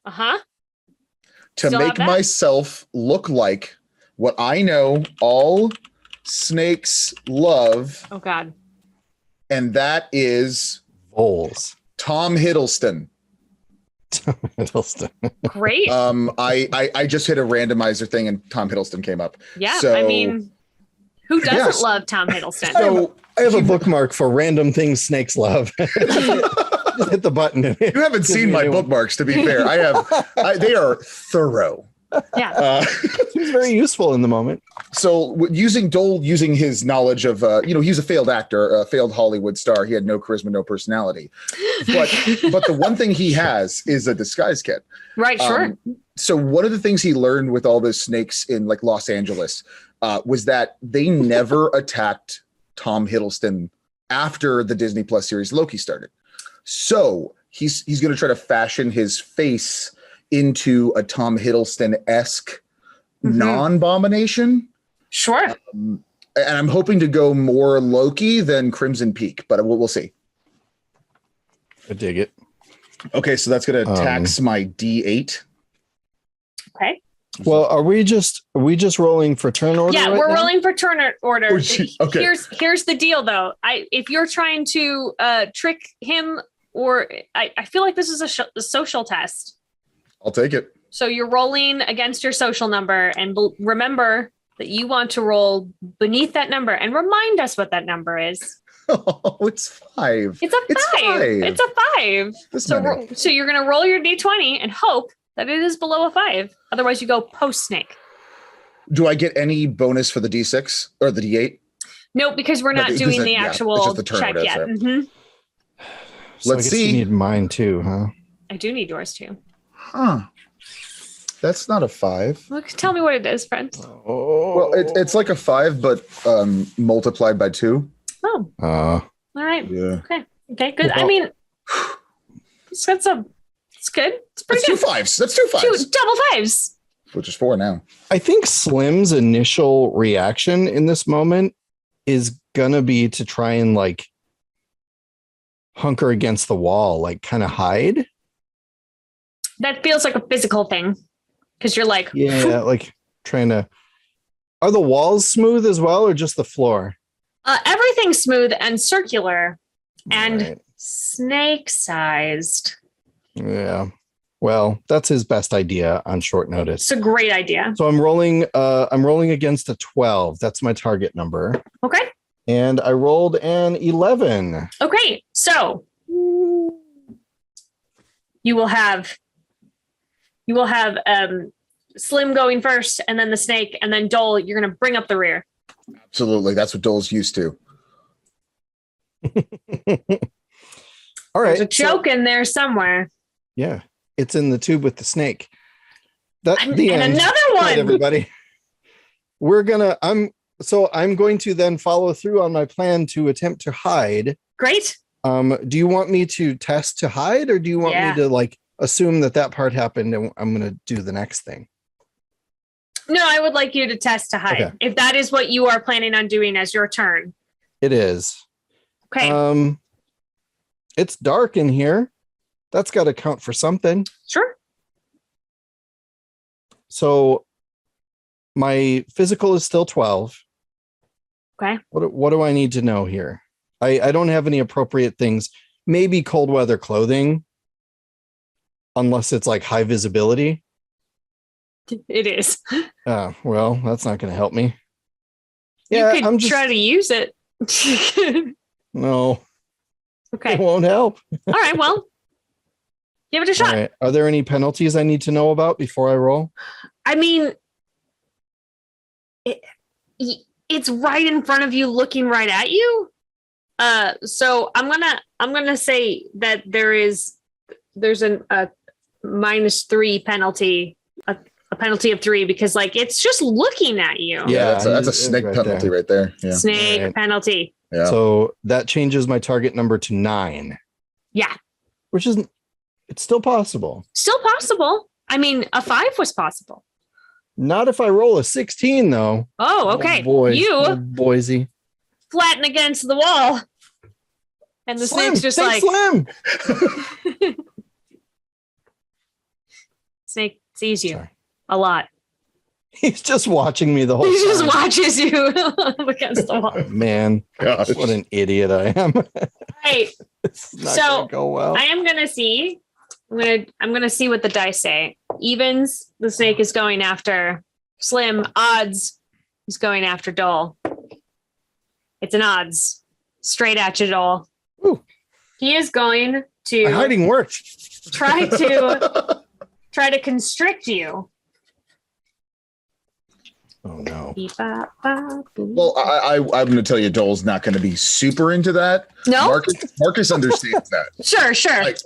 make myself look like what I know all snakes love. Oh God. And that is voles. Tom Hiddleston. Tom Hiddleston. Great. I just hit a randomizer thing and Tom Hiddleston came up. Yeah. So, I mean, who doesn't love Tom Hiddleston? So I have a bookmark for random things snakes love. Just hit the button. You haven't seen my bookmarks, to be fair. They are thorough. Yeah. Seems very useful in the moment. So using Dole, using his knowledge of, he's a failed actor, a failed Hollywood star. He had no charisma, no personality. But the one thing he has is a disguise kit. Right, sure. So one of the things he learned with all the snakes in like Los Angeles was that they never attacked Tom Hiddleston after the Disney Plus series Loki started. So he's going to try to fashion his face into a Tom Hiddleston-esque non-abomination. Sure. And I'm hoping to go more Loki than Crimson Peak, but we'll see. I dig it. Okay, so that's going to tax my D8. Okay. Well, are we just rolling for turn order? Yeah, we're rolling for turn order. Okay. Here's the deal, though. If you're trying to trick him, or I feel like this is a social test. I'll take it. So you're rolling against your social number, and remember that you want to roll beneath that number, and remind us what that number is. Oh, it's 5. It's a 5. It's a 5. So you're going to roll your D20 and hope that it is below a 5. Otherwise, you go post snake. Do I get any bonus for the D6 or the D8? No, because we're not doing the actual check yet. Right. Mm-hmm. So Let's see. You need mine too, huh? I do need yours too. Huh. That's not a 5. Look, tell me what it is, friend. Well, it's like a 5, but multiplied by 2. Oh. All right. Yeah. Okay. Good. Well, I mean, it's good. It's pretty good. 2 5s. That's 2 5s. 2 double 5s. Which is 4 now. I think Slim's initial reaction in this moment is gonna be to try and like hunker against the wall, like kind of hide. That feels like a physical thing. Because you're like, yeah, like trying to. Are the walls smooth as well, or just the floor? Everything's smooth and circular and Right. snake-sized. Yeah. Well, that's his best idea on short It's notice. a great idea. So I'm rolling against a 12. That's my target number. Okay. And I rolled an 11. Okay. So you will have Slim going first, and then the snake, and then Dole. You're going to bring up the rear. Absolutely. That's what Dole's used to. All right. There's a joke in there somewhere. Yeah. It's in the tube with the snake. That's And, the and end. another Good night, one. everybody. I'm going to then follow through on my plan to attempt to hide. Great. Do you want me to test to hide, or do you want Yeah. me to like assume that part happened and I'm going to do the next thing? No, I would like you to test to hide. Okay. If that is what you are planning on doing as your turn. It is. Okay. It's dark in here. That's got to count for something. Sure. So my physical is still 12. Okay. What do I need to know here? I don't have any appropriate things. Maybe cold weather clothing, unless it's like high visibility. It is. Well, that's not going to help me. You Yeah, could I'm just try to use it. no. Okay. It won't help. All right. Well, give it a All shot. right. Are there any penalties I need to know about before I roll? I mean, it's right in front of you, looking right at you. So I'm gonna say that there's a -3 penalty, a penalty of 3, because like it's just looking at you. Yeah, that's a it's snake right penalty there. right there. Yeah. Snake Right. penalty. Yeah. So that changes my target number to 9. Yeah. Which is it's still possible. Still possible. I mean, a 5 was possible. Not if I roll a 16 though. Oh, okay. Boy. You Oh, Boise. flatten against the wall. And the Slim, snake's just take like, Slim. snake sees you Sorry. a lot. He's just watching me the whole He time. just watches you against the wall. Man, Gosh. what an idiot I am. Right. It's not So, gonna go well. I am gonna see. I'm gonna see what the dice say. Evens, the snake is going after Slim. Odds, he's going after Dole. It's an odds. Straight at you, Dole. Ooh. He is going My to hiding worked. try to constrict you. Oh no. Well, I'm going to tell you, Dole's not going to be super into that. No? Marcus understands that. Sure.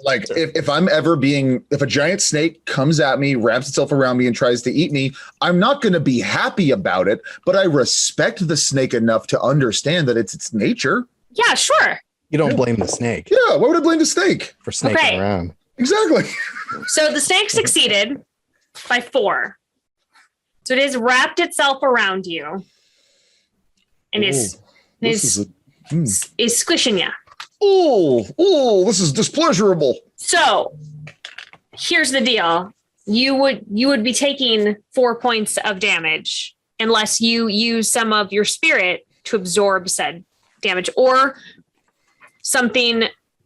Like if a giant snake comes at me, wraps itself around me, and tries to eat me, I'm not going to be happy about it. But I respect the snake enough to understand that it's its nature. Yeah, sure. You don't blame the snake Yeah, why would I blame the snake? for snaking Okay. around. Exactly. So the snake succeeded by 4. So it has wrapped itself around you and is squishing you. This is displeasurable. So here's the deal. You would be taking 4 points of damage unless you use some of your spirit to absorb said damage or something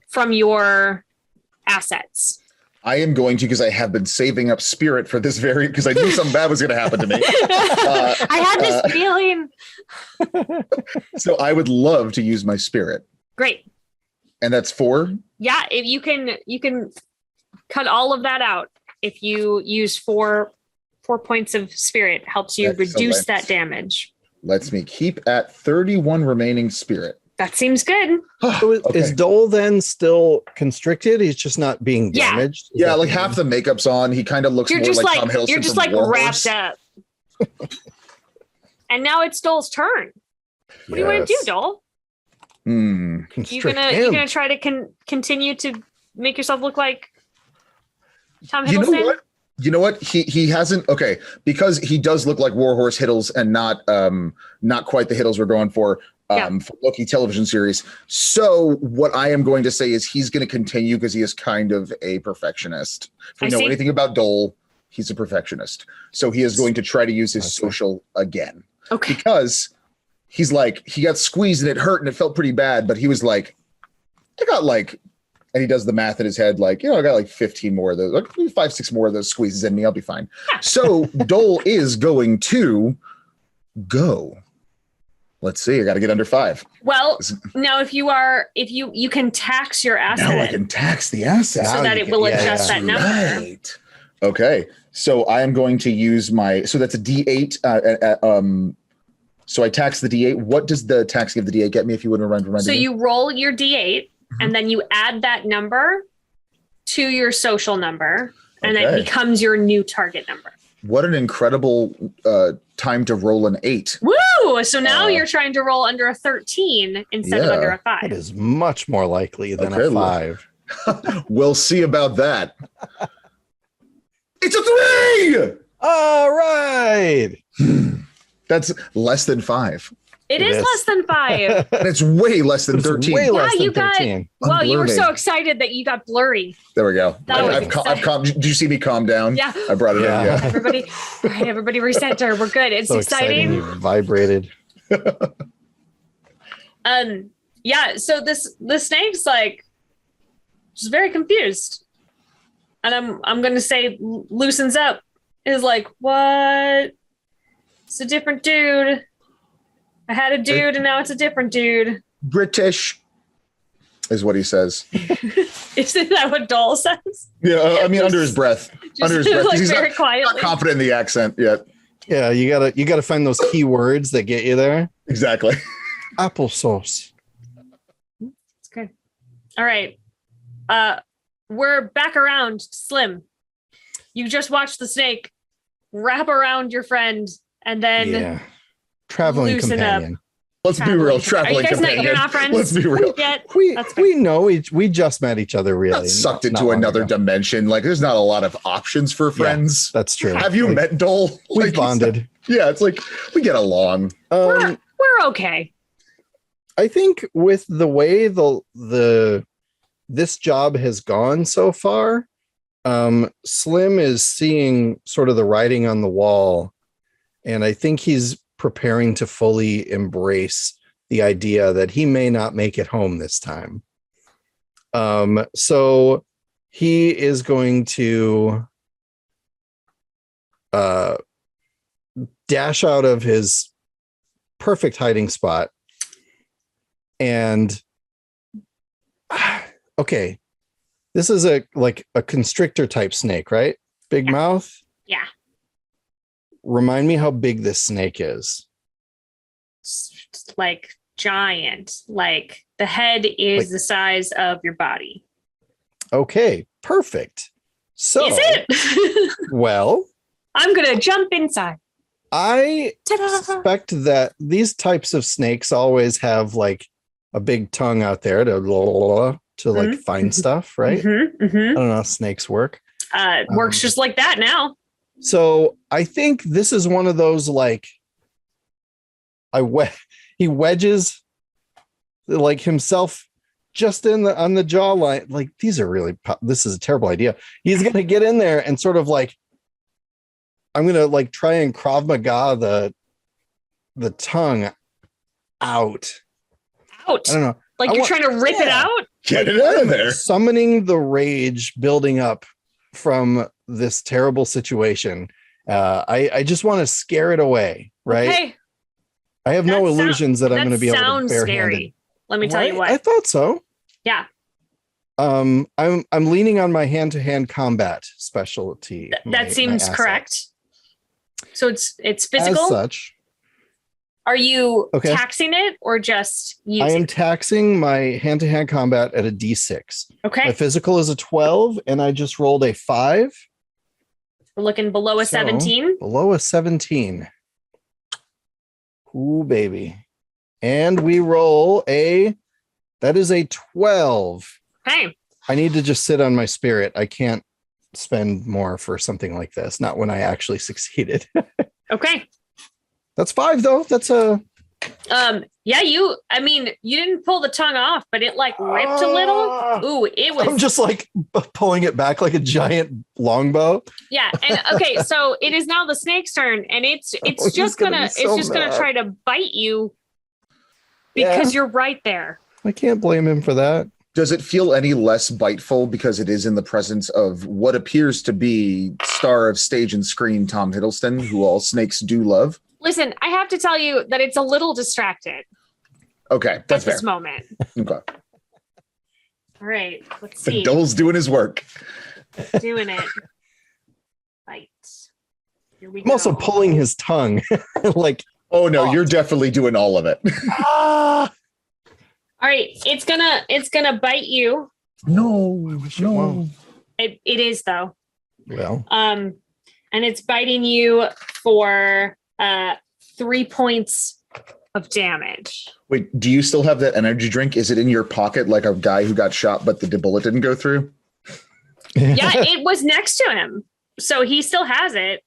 from your assets. I am going to, because I have been saving up spirit for this because I knew something bad was going to happen to me. I had this feeling. So I would love to use my spirit. Great. And that's 4. Yeah, if you can cut all of that out. If you use 4 points of spirit, helps you reduce that damage. Lets me keep at 31 remaining spirit. That seems good. So is Dole then still constricted? He's just not being Yeah. damaged? Is Yeah, that like the half the makeup's on. He kind of looks You're more just like Tom Hiddleston. you're just from like War wrapped Horse. up. And now it's Dole's turn. What do you want to do, Yes. Dole? You Constrict gonna him. try to continue to make yourself look like Tom You Hiddleston? know what? You know what? He hasn't. Okay, because he does look like Warhorse Hiddles and not quite the Hiddles we're going for. For Loki television series. So what I am going to say is he's going to continue because he is kind of a perfectionist. If we I know see. anything about Dole, he's a perfectionist. So he is going to try to use his social again Okay. because he's like, he got squeezed and it hurt and it felt pretty bad, but he was like, I got like, and he does the math in his head, like, I got like 15 more of those, like 5, 6 more of those squeezes in me. I'll be fine. So Dole is going to go. Let's see. I got to get under 5. Well, now if you can tax your asset. Now I can tax the asset. So that it will adjust that number. Right. Okay. So I am going to use so that's a D8. So I tax the D8. What does the taxing of the D8 get me if you wouldn't remind me? So you roll your D8 and then you add that number to your social number and it becomes your new target number. What an incredible time to roll an 8. Woo! So now you're trying to roll under a 13 instead of under a 5. That is much more likely than a 5. We'll see about that. It's a 3! All right. That's less than 5. It is less than 5. And it's way less than 13. Way less than 13. Well, you were so excited that you got blurry. There we go. I've calmed. Did you see me calm down? Yeah. I brought it in. Yeah. Everybody recenter. We're good. It's so exciting. You vibrated. Yeah. So the snake's like just very confused, and I'm gonna say loosens up. Is like, what? It's a different dude. I had a dude and now it's a different dude. British is what he says. Isn't that what Dole says? Yeah, I mean, under his breath. Under his breath. Like he's very quietly. not confident in the accent yet. Yeah, you gotta find those key words that get you there. Exactly. Applesauce. It's good. All right. We're back around Slim. You just watched the snake wrap around your friend and then traveling loosen companion. up. Let's be real. Traveling Are you guys companion. you're not friends? Let's be real. We know we just met each other really. Not sucked into another dimension. Like there's not a lot of options for friends. Yeah, that's true. Have you met Dole? We bonded. It's like we get along. We're okay. I think with the way this job has gone so far, Slim is seeing sort of the writing on the wall, and I think he's preparing to fully embrace the idea that he may not make it home this time. So he is going to dash out of his perfect hiding spot and okay, this is a constrictor type snake, right? Big mouth. Yeah. Remind me how big this snake is. It's like giant. Like the head is the size of your body. Okay, perfect. So is it? Well, I'm gonna jump inside. I suspect that these types of snakes always have like a big tongue out there to like find stuff, right? I don't know how snakes work. It works just like that now. So I think this is one of those like he wedges like himself just on the jawline. Like this is a terrible idea. He's gonna get in there and sort of like I'm gonna like try and Krav Maga the tongue out. I don't know. Like you're trying to rip it out? Get it out of there. Summoning the rage building up from this terrible situation. I just want to scare it away, right? Okay. I have no illusions that I'm going to be able to sounds scary. Let me tell you what. I thought so. Yeah. I'm leaning on my hand-to-hand combat specialty. That seems correct. So it's physical. As such. Are you taxing it or just using it? I am taxing my hand-to-hand combat at a D6. Okay. My physical is a 12, and I just rolled a 5. We're looking below a 17. Below a 17. Ooh, baby. And we roll that is a 12. Okay. I need to just sit on my spirit. I can't spend more for something like this. Not when I actually succeeded. Okay. That's 5 though. That's a you didn't pull the tongue off, but it like ripped a little. Ooh, it was. I'm just like pulling it back like a giant longbow. Yeah, and okay, so it is now the snake's turn, and it's just gonna try to bite you because you're right there. I can't blame him for that. Does it feel any less biteful because it is in the presence of what appears to be star of stage and screen Tom Hiddleston, who all snakes do love? Listen, I have to tell you that it's a little distracted. Okay, that's at this fair. moment. Okay. All right, let's see. Dole's doing his work. Doing it. Right. Here we I'm go. also pulling his tongue. Like, oh no, you're definitely doing all of it. ah! All right, it's gonna bite you. No, no. It is though. Well, And it's biting you for 3 points of damage. Wait, do you still have that energy drink? Is it in your pocket like a guy who got shot but the bullet didn't go through? Yeah, it was next to him, so he still has it.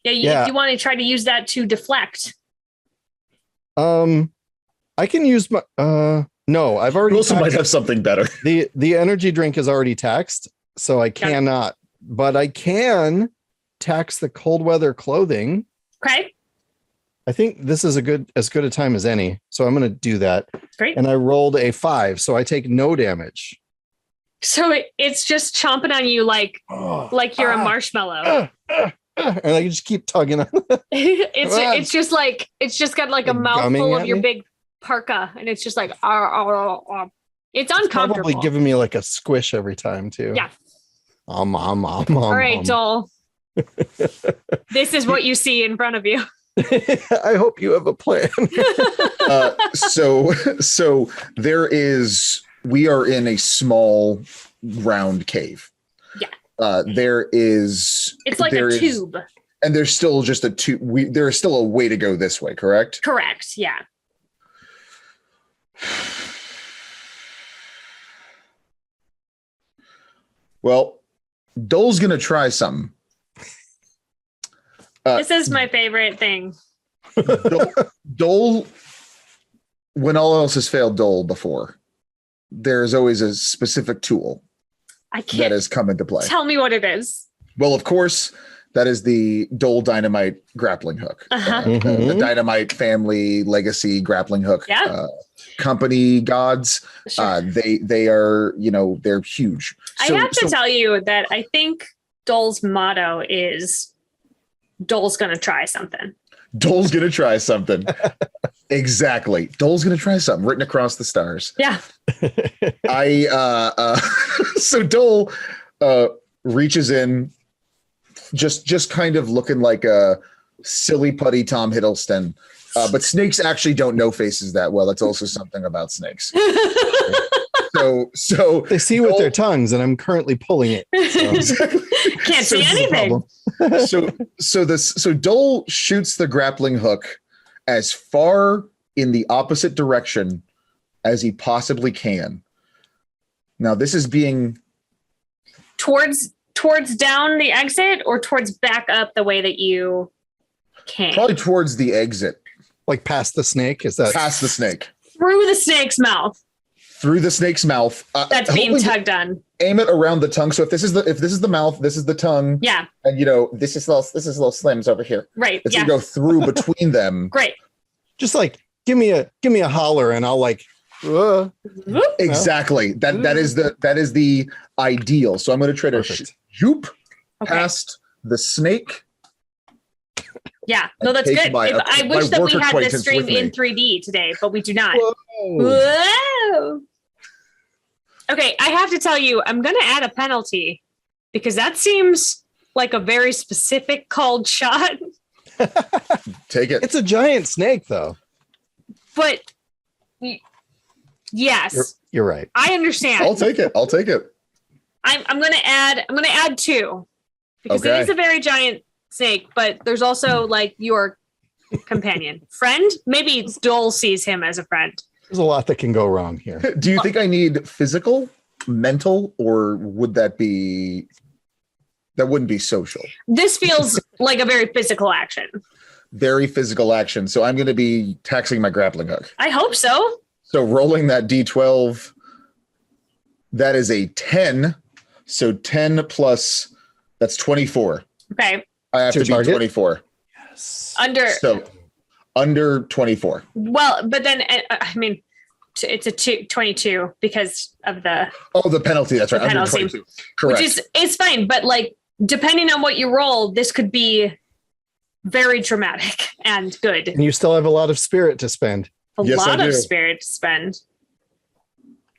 Yeah, if you want to try to use that to deflect. I can use my. No, I've already. You also might have something better. The energy drink is already taxed, so I cannot. But I can tax the cold weather clothing. Okay. I think this is as good a time as any, so I'm going to do that. Great. And I rolled a 5, so I take no damage. So it's just chomping on you like you're a marshmallow. And I can just keep tugging on. It's just got like a mouthful of your big parka, and it's just like it's uncomfortable. Probably giving me like a squish every time too. Yeah. All right, Dole. This is what you see in front of you. I hope you have a plan. So we are in a small round cave. Yeah. It's like a tube. And there's still just a tube. There's still a way to go this way, correct? Correct. Yeah. Well, Dole's gonna try something. This is my favorite thing. Dole, when all else has failed Dole before, there's always a specific tool that has come into play. Tell me what it is. Well, of course, that is the Dole Dynamite grappling hook. The Dynamite family legacy grappling hook. Yeah. Company gods. Sure. They are, they're huge. I have to tell you that I think Dole's motto is Dole's gonna try something. Dole's gonna try something. Exactly. Dole's gonna try something written across the stars. Yeah. So Dole reaches in, just kind of looking like a silly putty Tom Hiddleston. But snakes actually don't know faces that well. That's also something about snakes. So they see with their tongues, and I'm currently pulling it. So. Can't see anything. So Dole shoots the grappling hook as far in the opposite direction as he possibly can. Now, this is being towards down the exit, or towards back up the way that you came. Probably towards the exit. Like past the snake? Is that past the snake? Through the snake's mouth. Through the snake's mouth. That's being tugged on. Aim it around the tongue. So if this is the mouth, this is the tongue. Yeah. And this is little Slims over here. Right. It's gonna go through between them. Great. Just like give me a holler, and I'll like. Exactly. That is the ideal. So I'm going to try to shoop past the snake. Yeah, no, that's good. I wish that we had this stream in 3D today, but we do not. Whoa. Okay, I have to tell you, I'm going to add a penalty because that seems like a very specific called shot. Take it. It's a giant snake, though. But yes, you're right. I understand. I'll take it. I'm going to add 2 because it is a very giant snake, but there's also like your companion friend. Maybe Dole sees him as a friend. There's a lot that can go wrong here. Do you think I need physical, mental, or wouldn't be social? This feels like a very physical action. Very physical action. So I'm going to be taxing my grappling hook. I hope so. So rolling that D12, that is a 10. So 10 plus, that's 24. Okay. I have to be 24. Yes. Under 24. Well, but then I mean, it's a 22 because of the penalty. That's right. Under penalty, 22. Correct. Which is fine, but like depending on what you roll, this could be very dramatic and good. And you still have a lot of spirit to spend. A lot of spirit to spend.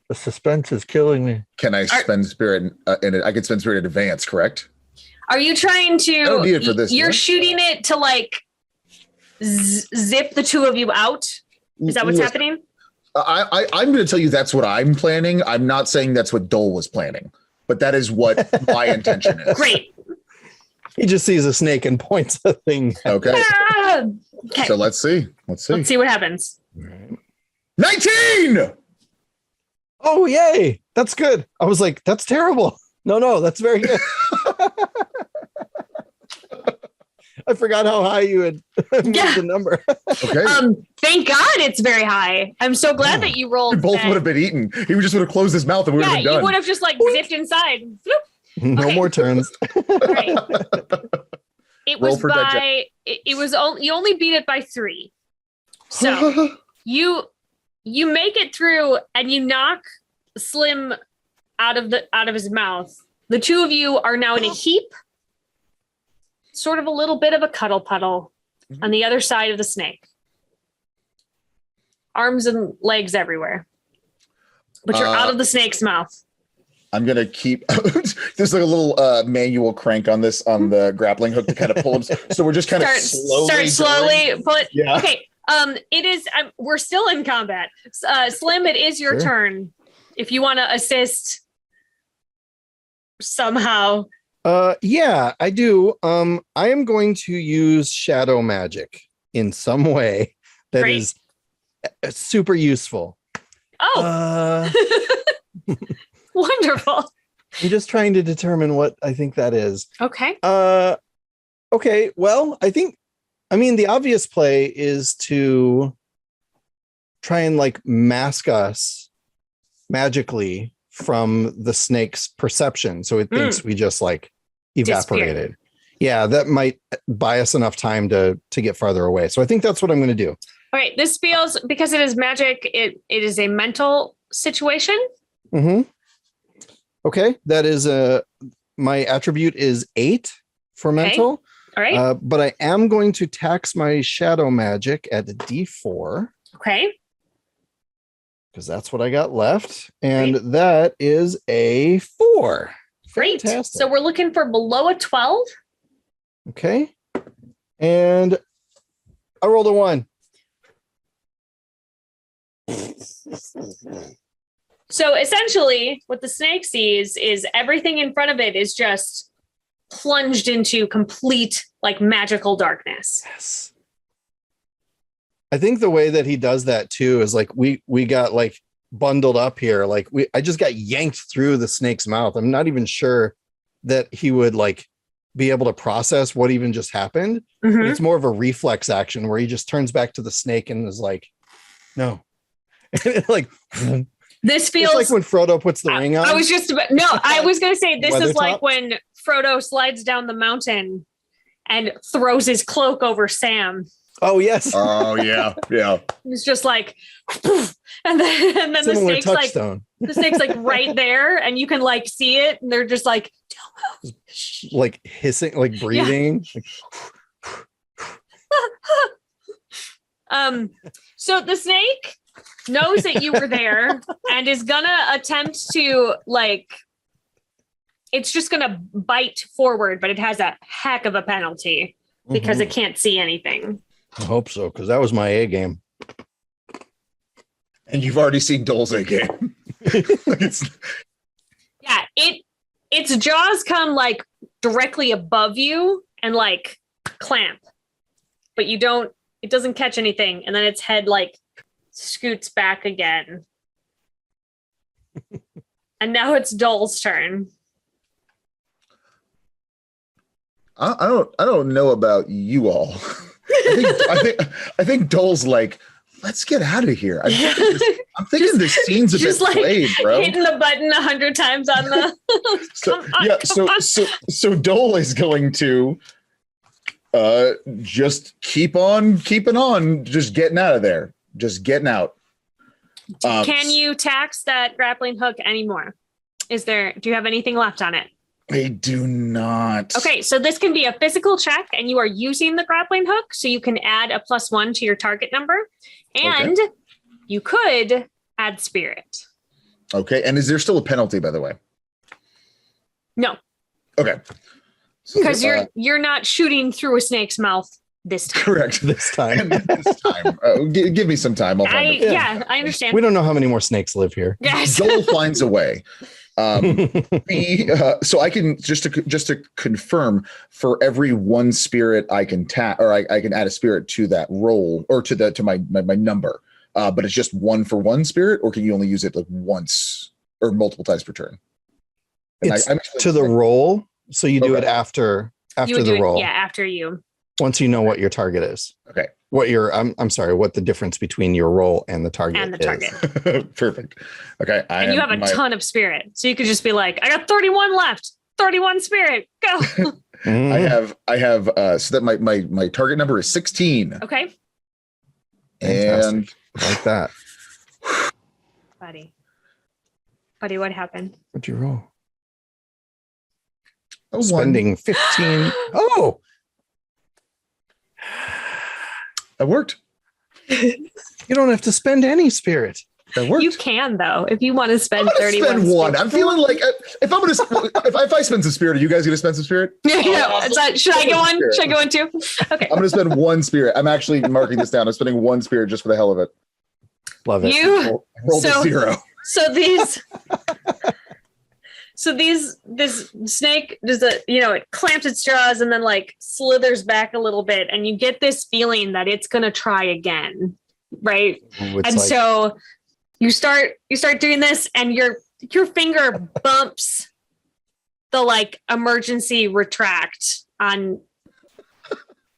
The suspense is killing me. Can I spend spirit in it? I could spend spirit in advance, correct? Are you trying to? I don't need it for this. You're shooting it to like zip the two of you out. Is that what's happening? I'm going to tell you that's what I'm planning. I'm not saying that's what Dole was planning, but that is what my intention is. Great. He just sees a snake and points a thing. Okay. Okay. So let's see. Let's see what happens. 19. Oh, yay. That's good. I was like, that's terrible. No, that's very good. I forgot how high you had moved the number. Okay. Thank God it's very high. I'm so glad that you rolled. We both would have been eaten. He just would have closed his mouth and we would have been done. You would have just like zipped inside. No more turns. Right. It was you only beat it by 3. So you make it through and you knock Slim out of his mouth. The two of you are now in a heap, sort of a little bit of a cuddle puddle on the other side of the snake. Arms and legs everywhere. But you're out of the snake's mouth. I'm going to keep there's like a little manual crank on the grappling hook to kind of pull him. So we're just kind of slowly pull it. Yeah. Okay. It is, we're still in combat. Slim, it is your turn. If you want to assist somehow. Yeah, I do. I am going to use shadow magic in some way that is super useful. Oh, wonderful. I'm just trying to determine what I think that is. Okay. Okay. Well, I mean, the obvious play is to try and like mask us magically from the snake's perception. So it thinks we just like evaporated. Disappeared. Yeah, that might buy us enough time to get farther away. So I think that's what I'm going to do. All right. This feels, because it is magic, it is a mental situation. Mm-hmm. Okay. That is my attribute is 8 for mental. All right. But I am going to tax my shadow magic at D4. Okay. Because that's what I got left. And that is a 4. Great. Fantastic. So we're looking for below a 12. Okay. And I rolled a 1. So essentially what the snake sees is everything in front of it is just plunged into complete like magical darkness. Yes. I think the way that he does that too is like we got like bundled up here. Like I just got yanked through the snake's mouth. I'm not even sure that he would like be able to process what even just happened. Mm-hmm. But it's more of a reflex action where he just turns back to the snake and is like, no. Like this feels it's like when Frodo puts the ring on. I was going to say this is like top? when Frodo slides down the mountain and throws his cloak over Sam. Oh yes. Oh yeah. Yeah. It's just like, and then the snake's touchstone. Like, the snake's like right there, and you can like see it, and they're just like, don't move. Like hissing, like breathing. Yeah. So the snake knows that you were there and is gonna attempt to like. It's just gonna bite forward, but it has a heck of a penalty because it can't see anything. I hope so, because that was my A game. And you've already seen Dole's A game. Yeah, its jaws come like directly above you and like clamp, but it doesn't catch anything, and then its head like scoots back again. And now it's Dole's turn. I don't know about you all. I think Dole's like, let's get out of here. I'm thinking this scene's a bit played, bro. Hitting the button 100 times on the. So Dole is going to Just keep on keeping on. Just getting out of there. Just getting out. Can you tax that grappling hook anymore? Do you have anything left on it? I do not. Okay, so this can be a physical check, and you are using the grappling hook, so you can add a +1 to your target number, and you could add spirit. Okay, and is there still a penalty, by the way? No. Okay. Because you're not shooting through a snake's mouth this time. Correct. This time. This time. Give me some time. I'll find it. Yeah, I understand. We don't know how many more snakes live here. Yes. Dole finds a way. So I can just to confirm, for every one spirit I can I can add a spirit to that roll or to my number. But it's just one for one spirit, or can you only use it like once or multiple times per turn? And it's to the roll, so you do it after the roll. Yeah, after you. Once you know what your target is. Okay. What I'm sorry, what the difference between your roll and the target is. Perfect. Okay. And you have a ton of spirit. So you could just be like, I got 31 left. 31 spirit. Go. I have so that my target number is 16. Okay. And like that. Buddy, what happened? What'd you roll? Spending 15. Oh, that worked. You don't have to spend any spirit. That worked. You can though, if you want to spend 31. Spend one. I'm feeling like if I spend some spirit, are you guys gonna spend some spirit? Yeah. Should I go on? Should I go on too? Okay. I'm gonna spend one spirit. I'm actually marking this down. I'm spending one spirit just for the hell of it. Love it. Roll to 0. This snake does it clamps its jaws and then like slithers back a little bit, and you get this feeling that it's gonna try again, right? So you start doing this, and your finger bumps the like emergency retract on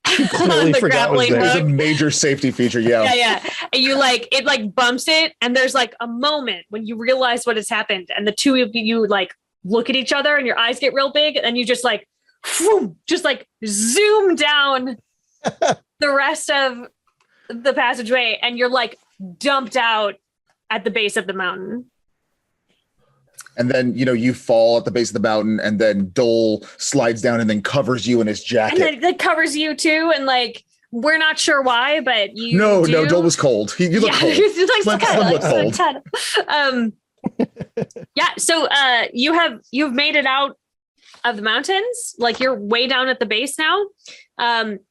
the grappling hook. There's a major safety feature. Yeah. And you it like bumps it, and there's like a moment when you realize what has happened, and the two of you like look at each other, and your eyes get real big, and you just like, whoom, just like zoom down the rest of the passageway, and you're like dumped out at the base of the mountain. And then, you fall at the base of the mountain, and then Dole slides down and then covers you in his jacket. And then it covers you too. And like, we're not sure why, but you No, Dole was cold. You look cold. Slim looked cold. Yeah. So you've made it out of the mountains. Like, you're way down at the base now.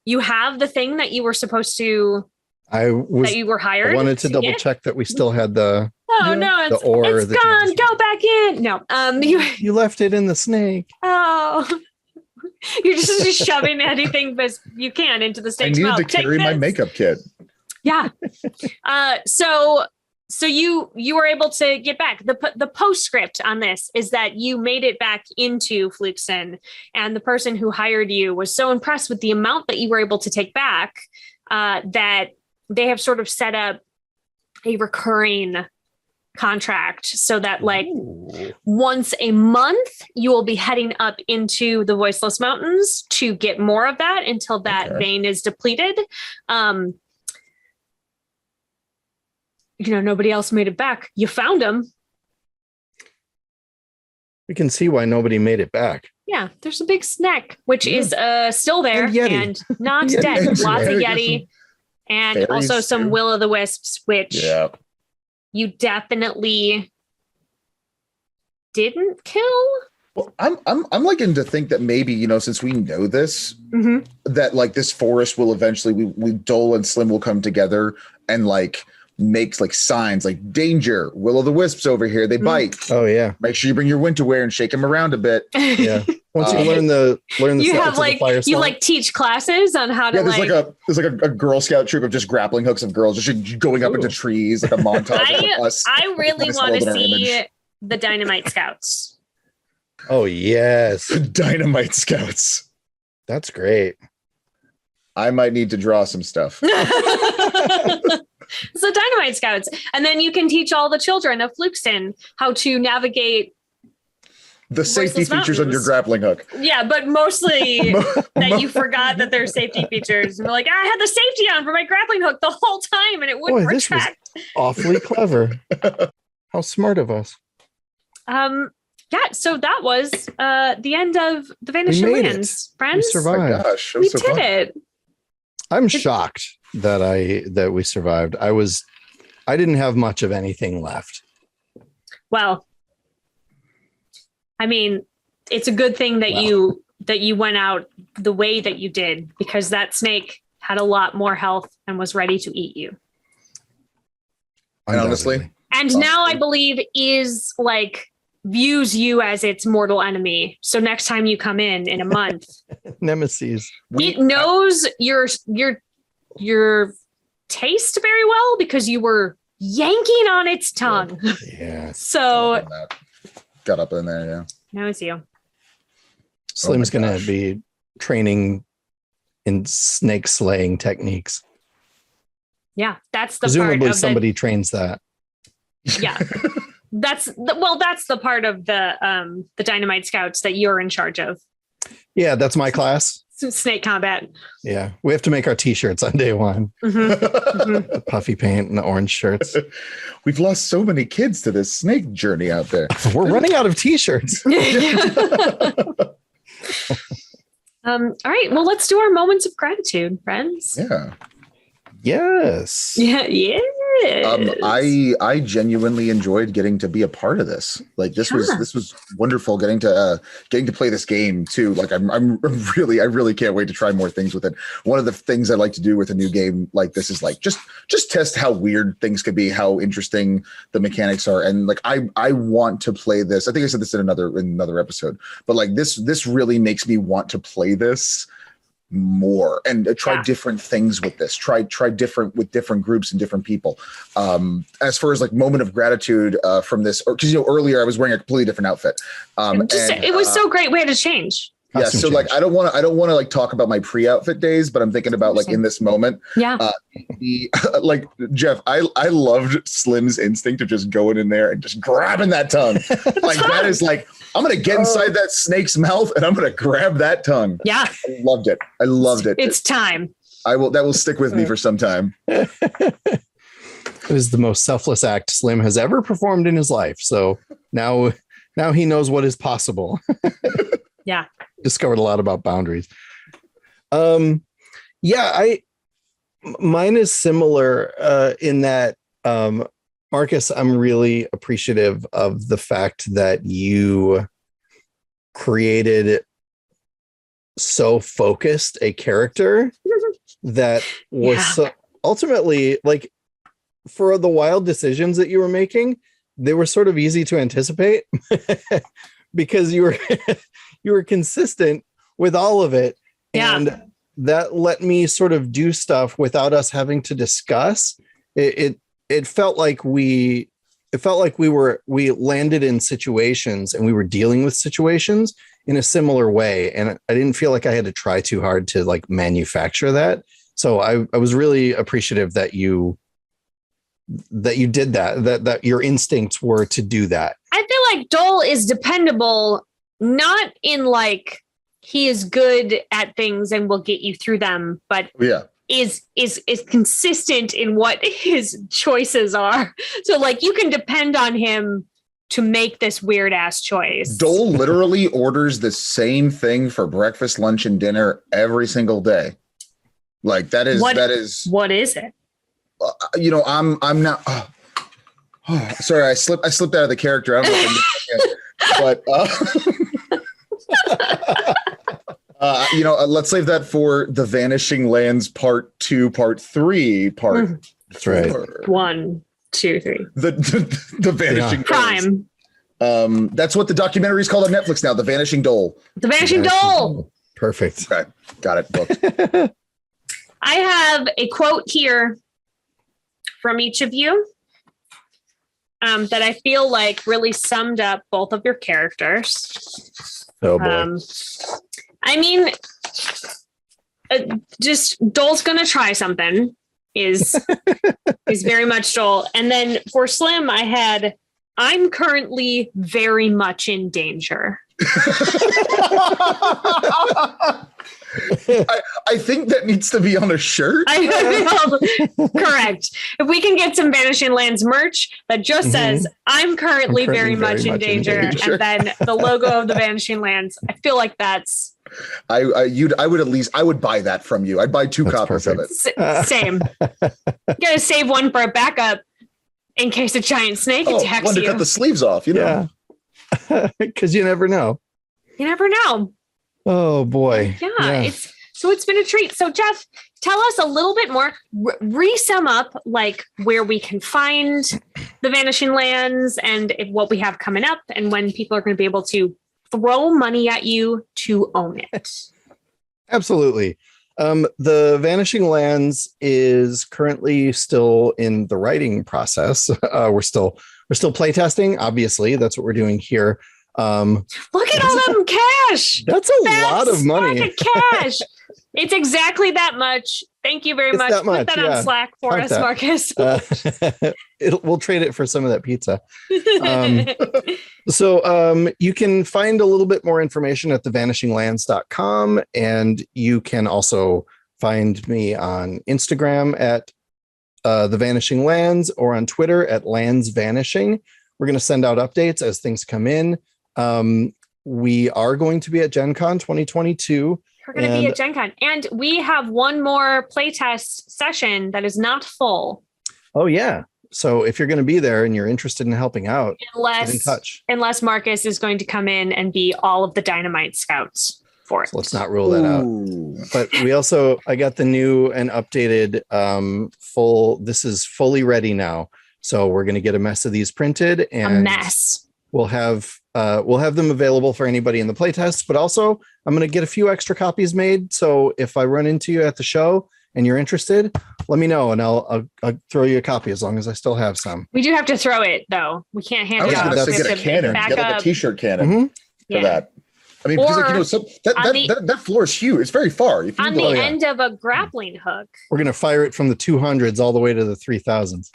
You have the thing that you were supposed to, that you were hired. I wanted to double check that we still had the it's the gone. Go back in. No. You left it in the snake. Oh. You're just shoving anything but you can into the snake's mouth. I needed to carry my makeup kit. Yeah. So you were able to get back. The postscript on this is that you made it back into Flukeson, and the person who hired you was so impressed with the amount that you were able to take back that they have sort of set up a recurring contract, so that like once a month you will be heading up into the Voiceless Mountains to get more of that until that vein is depleted. Nobody else made it back. You found them. We can see why nobody made it back. Yeah, there's a big snack, which is still there and not dead. Lots of Yeti. And also some will-o'-the-wisps, which you definitely didn't kill. Well, I'm liking to think that maybe, since we know this, that like this forest will eventually, we Dole and Slim will come together and like makes like signs like danger, will-o'-the-wisps over here, they bite. Oh yeah. Make sure you bring your winter wear and shake them around a bit. Yeah. Once you learn the you have like you like teach classes on how to there's like a Girl Scout troop of just grappling hooks of girls just going up into trees, like a montage of us. I really want to see the Dynamite Scouts. Oh yes. Dynamite Scouts. That's great. I might need to draw some stuff. So Dynamite Scouts. And then you can teach all the children of Flukeson how to navigate The safety Voiceless features on your mountains. grappling hook. Yeah, but mostly that you forgot that there's safety features. And you're like, I had the safety on for my grappling hook the whole time and it wouldn't Boy, this was retract. awfully clever. How smart of us. Yeah, so that was the end of the Vanishing made Lands, We friends. Oh my survived. gosh, We did it. I'm shocked that we survived. I didn't have much of anything left. Well, I mean, it's a good thing that you went out the way that you did, because that snake had a lot more health and was ready to eat you. And honestly, And now I believe is like views you as its mortal enemy. So next time you come in a month, Nemesis. it knows your taste very well because you were yanking on its tongue. Yeah. So got up in there, yeah. knows you. Slim's Oh my gonna gosh. be training in snake slaying techniques. Yeah, that's the Presumably part of somebody trains that. yeah. That's the part of the Dynamite Scouts that you're in charge of. Yeah, that's my class. Snake combat. Yeah. We have to make our t-shirts on day one. Mhm. The puffy paint and the orange shirts. We've lost so many kids to this snake journey out there. We're running out of t-shirts. All right. Well, let's do our moments of gratitude, friends. Yeah. Yes. Yeah. Yeah. I genuinely enjoyed getting to be a part of this. Like this was wonderful getting to play this game too. Like I really can't wait to try more things with it. One of the things I like to do with a new game like this is like just test how weird things could be, how interesting the mechanics are. And like I want to play this. I think I said this in another episode, but like this really makes me want to play this more and try different things with this, try different with different groups and different people. As far as like moment of gratitude from this, because earlier I was wearing a completely different outfit. It was so great. We had to change. Yeah, Costume so like change. I don't want to like talk about my pre-outfit days, but I'm thinking about like in this moment. Yeah. Like Jeff, I loved Slim's instinct of just going in there and just grabbing that tongue. Like that is like I'm gonna get inside that snake's mouth and I'm gonna grab that tongue. Yeah. I loved it. It's time. That will stick with me for some time. It was the most selfless act Slim has ever performed in his life. So now he knows what is possible. Yeah. Discovered a lot about boundaries. Mine is similar in that Markus, I'm really appreciative of the fact that you created so focused a character that was so ultimately like for the wild decisions that you were making, they were sort of easy to anticipate because you were consistent with all of it. Yeah. And that let me sort of do stuff without us having to discuss. It felt like we landed in situations and we were dealing with situations in a similar way. And I didn't feel like I had to try too hard to like manufacture that. So I was really appreciative that you did that your instincts were to do that. I feel like Dole is dependable, not in like he is good at things and will get you through them, but Yeah. is consistent in what his choices are. So like you can depend on him to make this weird ass choice. Dole literally orders the same thing for breakfast, lunch, and dinner every single day. Like that is what is it? I'm not. Sorry, I slipped out of the character. I don't know if but let's save that for the Vanishing Lands Part 2, Part 3, Part. That's right. 1, 2, 3. The Vanishing Prime. Dole. That's what the documentary is called on Netflix now. The Vanishing Dole. The Vanishing Dole. Perfect. Okay, got it. Booked. I have a quote here from each of you that I feel like really summed up both of your characters. Oh boy. I mean, just Dole's gonna try something is very much Dole. And then for Slim, I had I'm currently very much in danger. I think that needs to be on a shirt. Correct. If we can get some Vanishing Lands merch that just says, I'm currently very much in danger. And then the logo of the Vanishing Lands, I feel like that's... I would buy that from you. I'd buy 2 copies perfect. of it. Same. You gotta save one for a backup in case a giant snake attacks one to you. cut the sleeves off, you know. Because you never know. You never know. Oh boy. Yeah. It's been a treat. So Jeff, tell us a little bit more. Re-sum up like where we can find the Vanishing Lands and what we have coming up and when people are going to be able to throw money at you to own it. Absolutely. The Vanishing Lands is currently still in the writing process. We're still playtesting. Obviously, that's what we're doing here. Look at all them cash. That's a lot of money. Of cash. It's exactly that much. Thank you very much. Put that on Slack for us, Marcus. We'll trade it for some of that pizza. So you can find a little bit more information at thevanishinglands.com, and you can also find me on Instagram at The Vanishing Lands or on Twitter at Lands Vanishing. We're going to send out updates as things come in. We are going to be at Gen Con 2022. We're going to be at Gen Con. And we have one more playtest session that is not full. Oh, yeah. So if you're going to be there and you're interested in helping out, get in touch. Unless Marcus is going to come in and be all of the Dynamite Scouts for it. So let's not rule that out. But I got the new and updated this is fully ready now. So we're going to get a mess of these printed, and a mess. We'll have them available for anybody in the playtest, but also I'm going to get a few extra copies made. So if I run into you at the show and you're interested, let me know and I'll throw you a copy as long as I still have some. We do have to throw it though. We can't hand it out. I was going to get a cannon, get like a t-shirt cannon for that. I mean, because that floor is huge. It's very far. On the end of a grappling hook. We're going to fire it from the 200s all the way to the 3000s.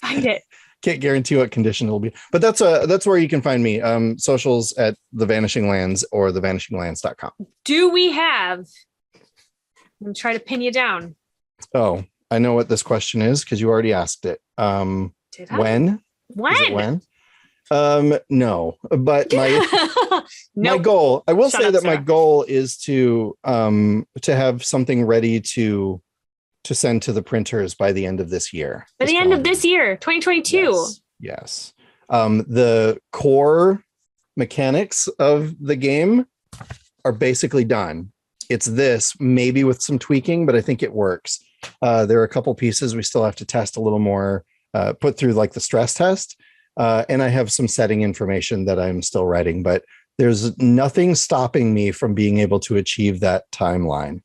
Find it. Can't guarantee what condition it'll be, but that's where you can find me. Socials at The Vanishing Lands or thevanishinglands.com. Do we have? I'm gonna try to pin you down. Oh, I know what this question is because you already asked it. Did I? When? When? No, but my goal. I will say that my goal is to have something ready to send to the printers by the end of this year. By the end of this year, 2022. Yes. The core mechanics of the game are basically done. It's this, maybe with some tweaking, but I think it works. There are a couple pieces we still have to test a little more, put through like the stress test. And I have some setting information that I'm still writing, but there's nothing stopping me from being able to achieve that timeline.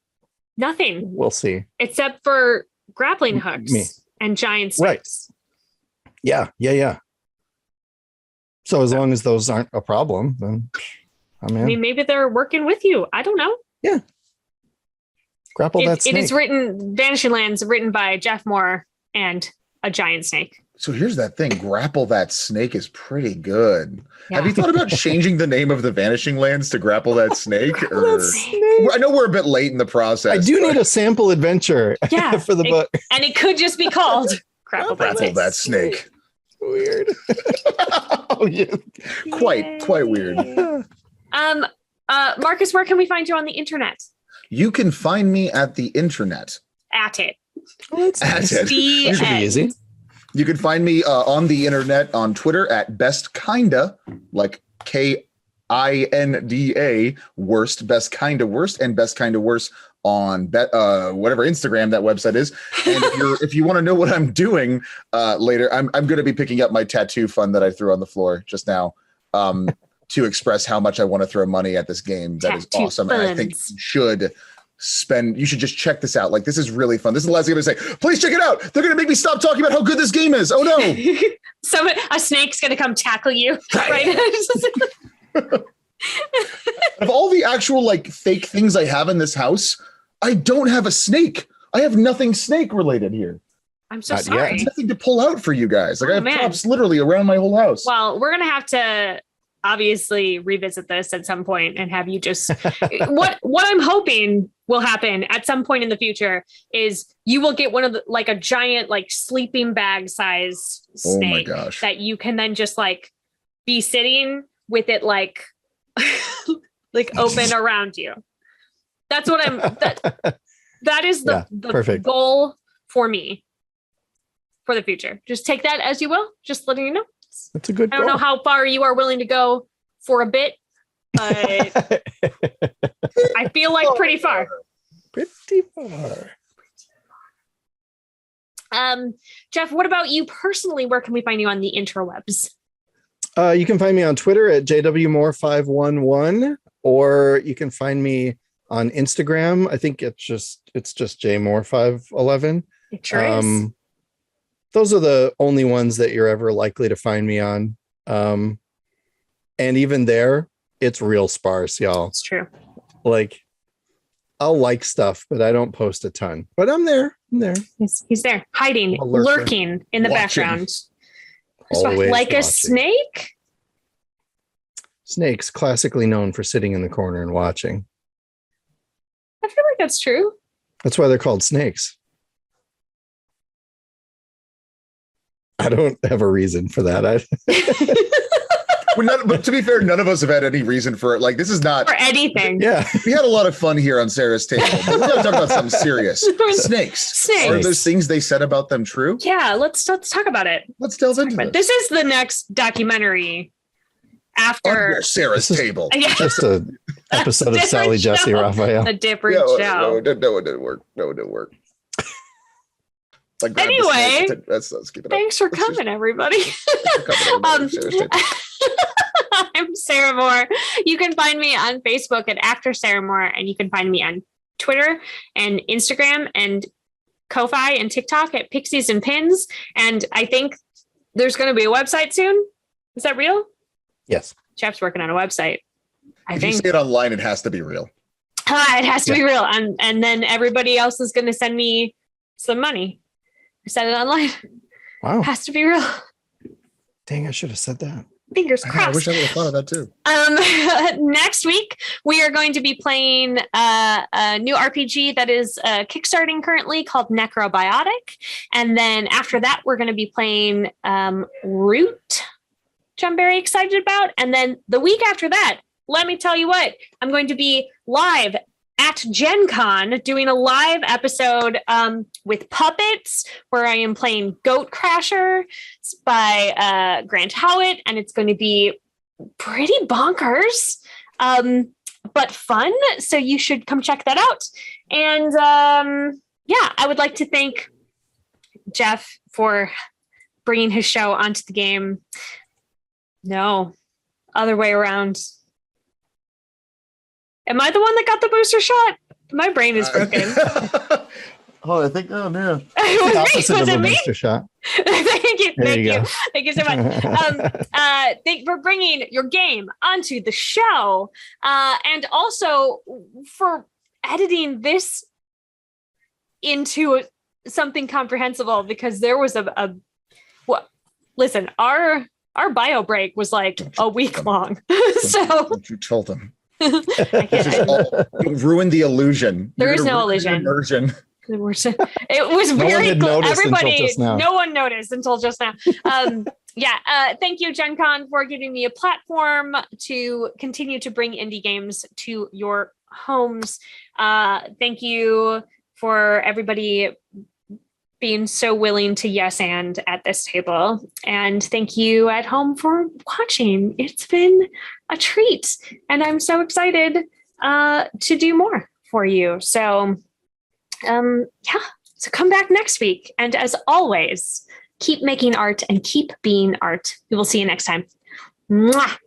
Nothing. We'll see. Except for grappling hooks and giant snakes. Right. Yeah. So as long as those aren't a problem, then I mean, maybe they're working with you. I don't know. Yeah. Grapple that snake. It is Vanishing Lands, written by Jeff Moore and a giant snake. So here's that thing. Grapple that snake is pretty good. Yeah. Have you thought about changing the name of the Vanishing Lands to Grapple That Snake? I know we're a bit late in the process. I do need a sample adventure for the book. And it could just be called Grapple That Snake. Weird. Oh, yeah. Quite weird. Marcus, where can we find you on the internet? You can find me at the internet. At it. Well, that's nice. That should be easy. You can find me on the internet on Twitter at Best Kinda, like KINDA worst, Best Kinda worst, and Best Kinda worst on whatever Instagram that website is. And if you want to know what I'm doing later, I'm going to be picking up my tattoo fund that I threw on the floor just now to express how much I want to throw money at this game. That is awesome, and I think you should just check this out. Like, this is really fun. This is the last thing I'm going to say. Please check it out. They're going to make me stop talking about how good this game is. Oh no. A snake's going to come tackle you. Right. Of all the actual like fake things I have in this house, I don't have a snake. I have nothing snake related here. I'm so Not yet. sorry. There's nothing to pull out for you guys. Like I have man. props literally around my whole house. Well, we're gonna have to obviously revisit this at some point and have you just what I'm hoping will happen at some point in the future is you will get one of the like a giant like sleeping bag size Oh my snake gosh. that you can then just like be sitting with it like like open around you. That's what that is the perfect goal for me for the future. Just take that as you will, just letting you know. That's a good I don't know goal. how far you are willing to go for a bit, but I feel like pretty far. Pretty far. Jeff, what about you personally? Where can we find you on the interwebs? You can find me on Twitter at jwmore511, or you can find me on Instagram. I think it's just jmore511. It sure is. Those are the only ones that you're ever likely to find me on. And even there, it's real sparse, y'all. It's true. Like, I'll like stuff, but I don't post a ton. But I'm there. He's there, hiding, lurking in the background. Always like watching. a snake? Snakes, classically known for sitting in the corner and watching. I feel like that's true. That's why they're called snakes. I don't have a reason for that. But to be fair, none of us have had any reason for it. Like, this is not For anything. Yeah. We had a lot of fun here on Sarah's table. But we're going to talk about something serious. Snakes. Are those things they said about them true? Yeah, let's talk about it. Let's delve into But this. this is the next documentary after Under Sarah's table. Yeah, Just an episode of Different Sally Jesse show. Raphael. a different No, show. it didn't work. No, it didn't work. Like, grab the Anyway, snake. Let's keep it up. Thanks for coming, everybody. Thanks for coming, Sarah's table. I'm Sarah Moore. You can find me on Facebook at Actor Sarah Moore, and you can find me on Twitter and Instagram and Ko-Fi and TikTok at Pixies and Pins. And I think there's going to be a website soon. Is that real? Yes. Jeff's working on a website. I If you think say it online, it has to be real. it has to be real. And then everybody else is going to send me some money. I said it online. Wow. Has to be real. Dang, I should have said that. Fingers I crossed. wish I would have thought of that too. Next week, we are going to be playing a new RPG that is kickstarting currently called Necrobiotic. And then after that, we're going to be playing Root, which I'm very excited about. And then the week after that, let me tell you what, I'm going to be live at Gen Con doing a live episode with puppets where I am playing Goat Crasher by Grant Howitt, and it's going to be pretty bonkers, but fun. So you should come check that out. And I would like to thank Jeff for bringing his show onto the game. No, other way around. Am I the one that got the booster shot? My brain is broken. I think, oh no. Was of it a me? booster shot. Thank you. There you go. Thank you so much. Thank you for bringing your game onto the show. And also for editing this into something comprehensible, because there was listen, our bio break was like a week long. So Don't you told them. I can't. You'll ruin the illusion. There You're is gonna no ruin the illusion. immersion. It was No one very had cool. noticed until Everybody, just now. no one noticed until just now. Thank you, Gen Con, for giving me a platform to continue to bring indie games to your homes. Thank you for everybody being so willing to yes and at this table. And thank you at home for watching. It's been a treat, and I'm so excited to do more for you. So so come back next week. And as always, keep making art and keep being art. We will see you next time. Mwah!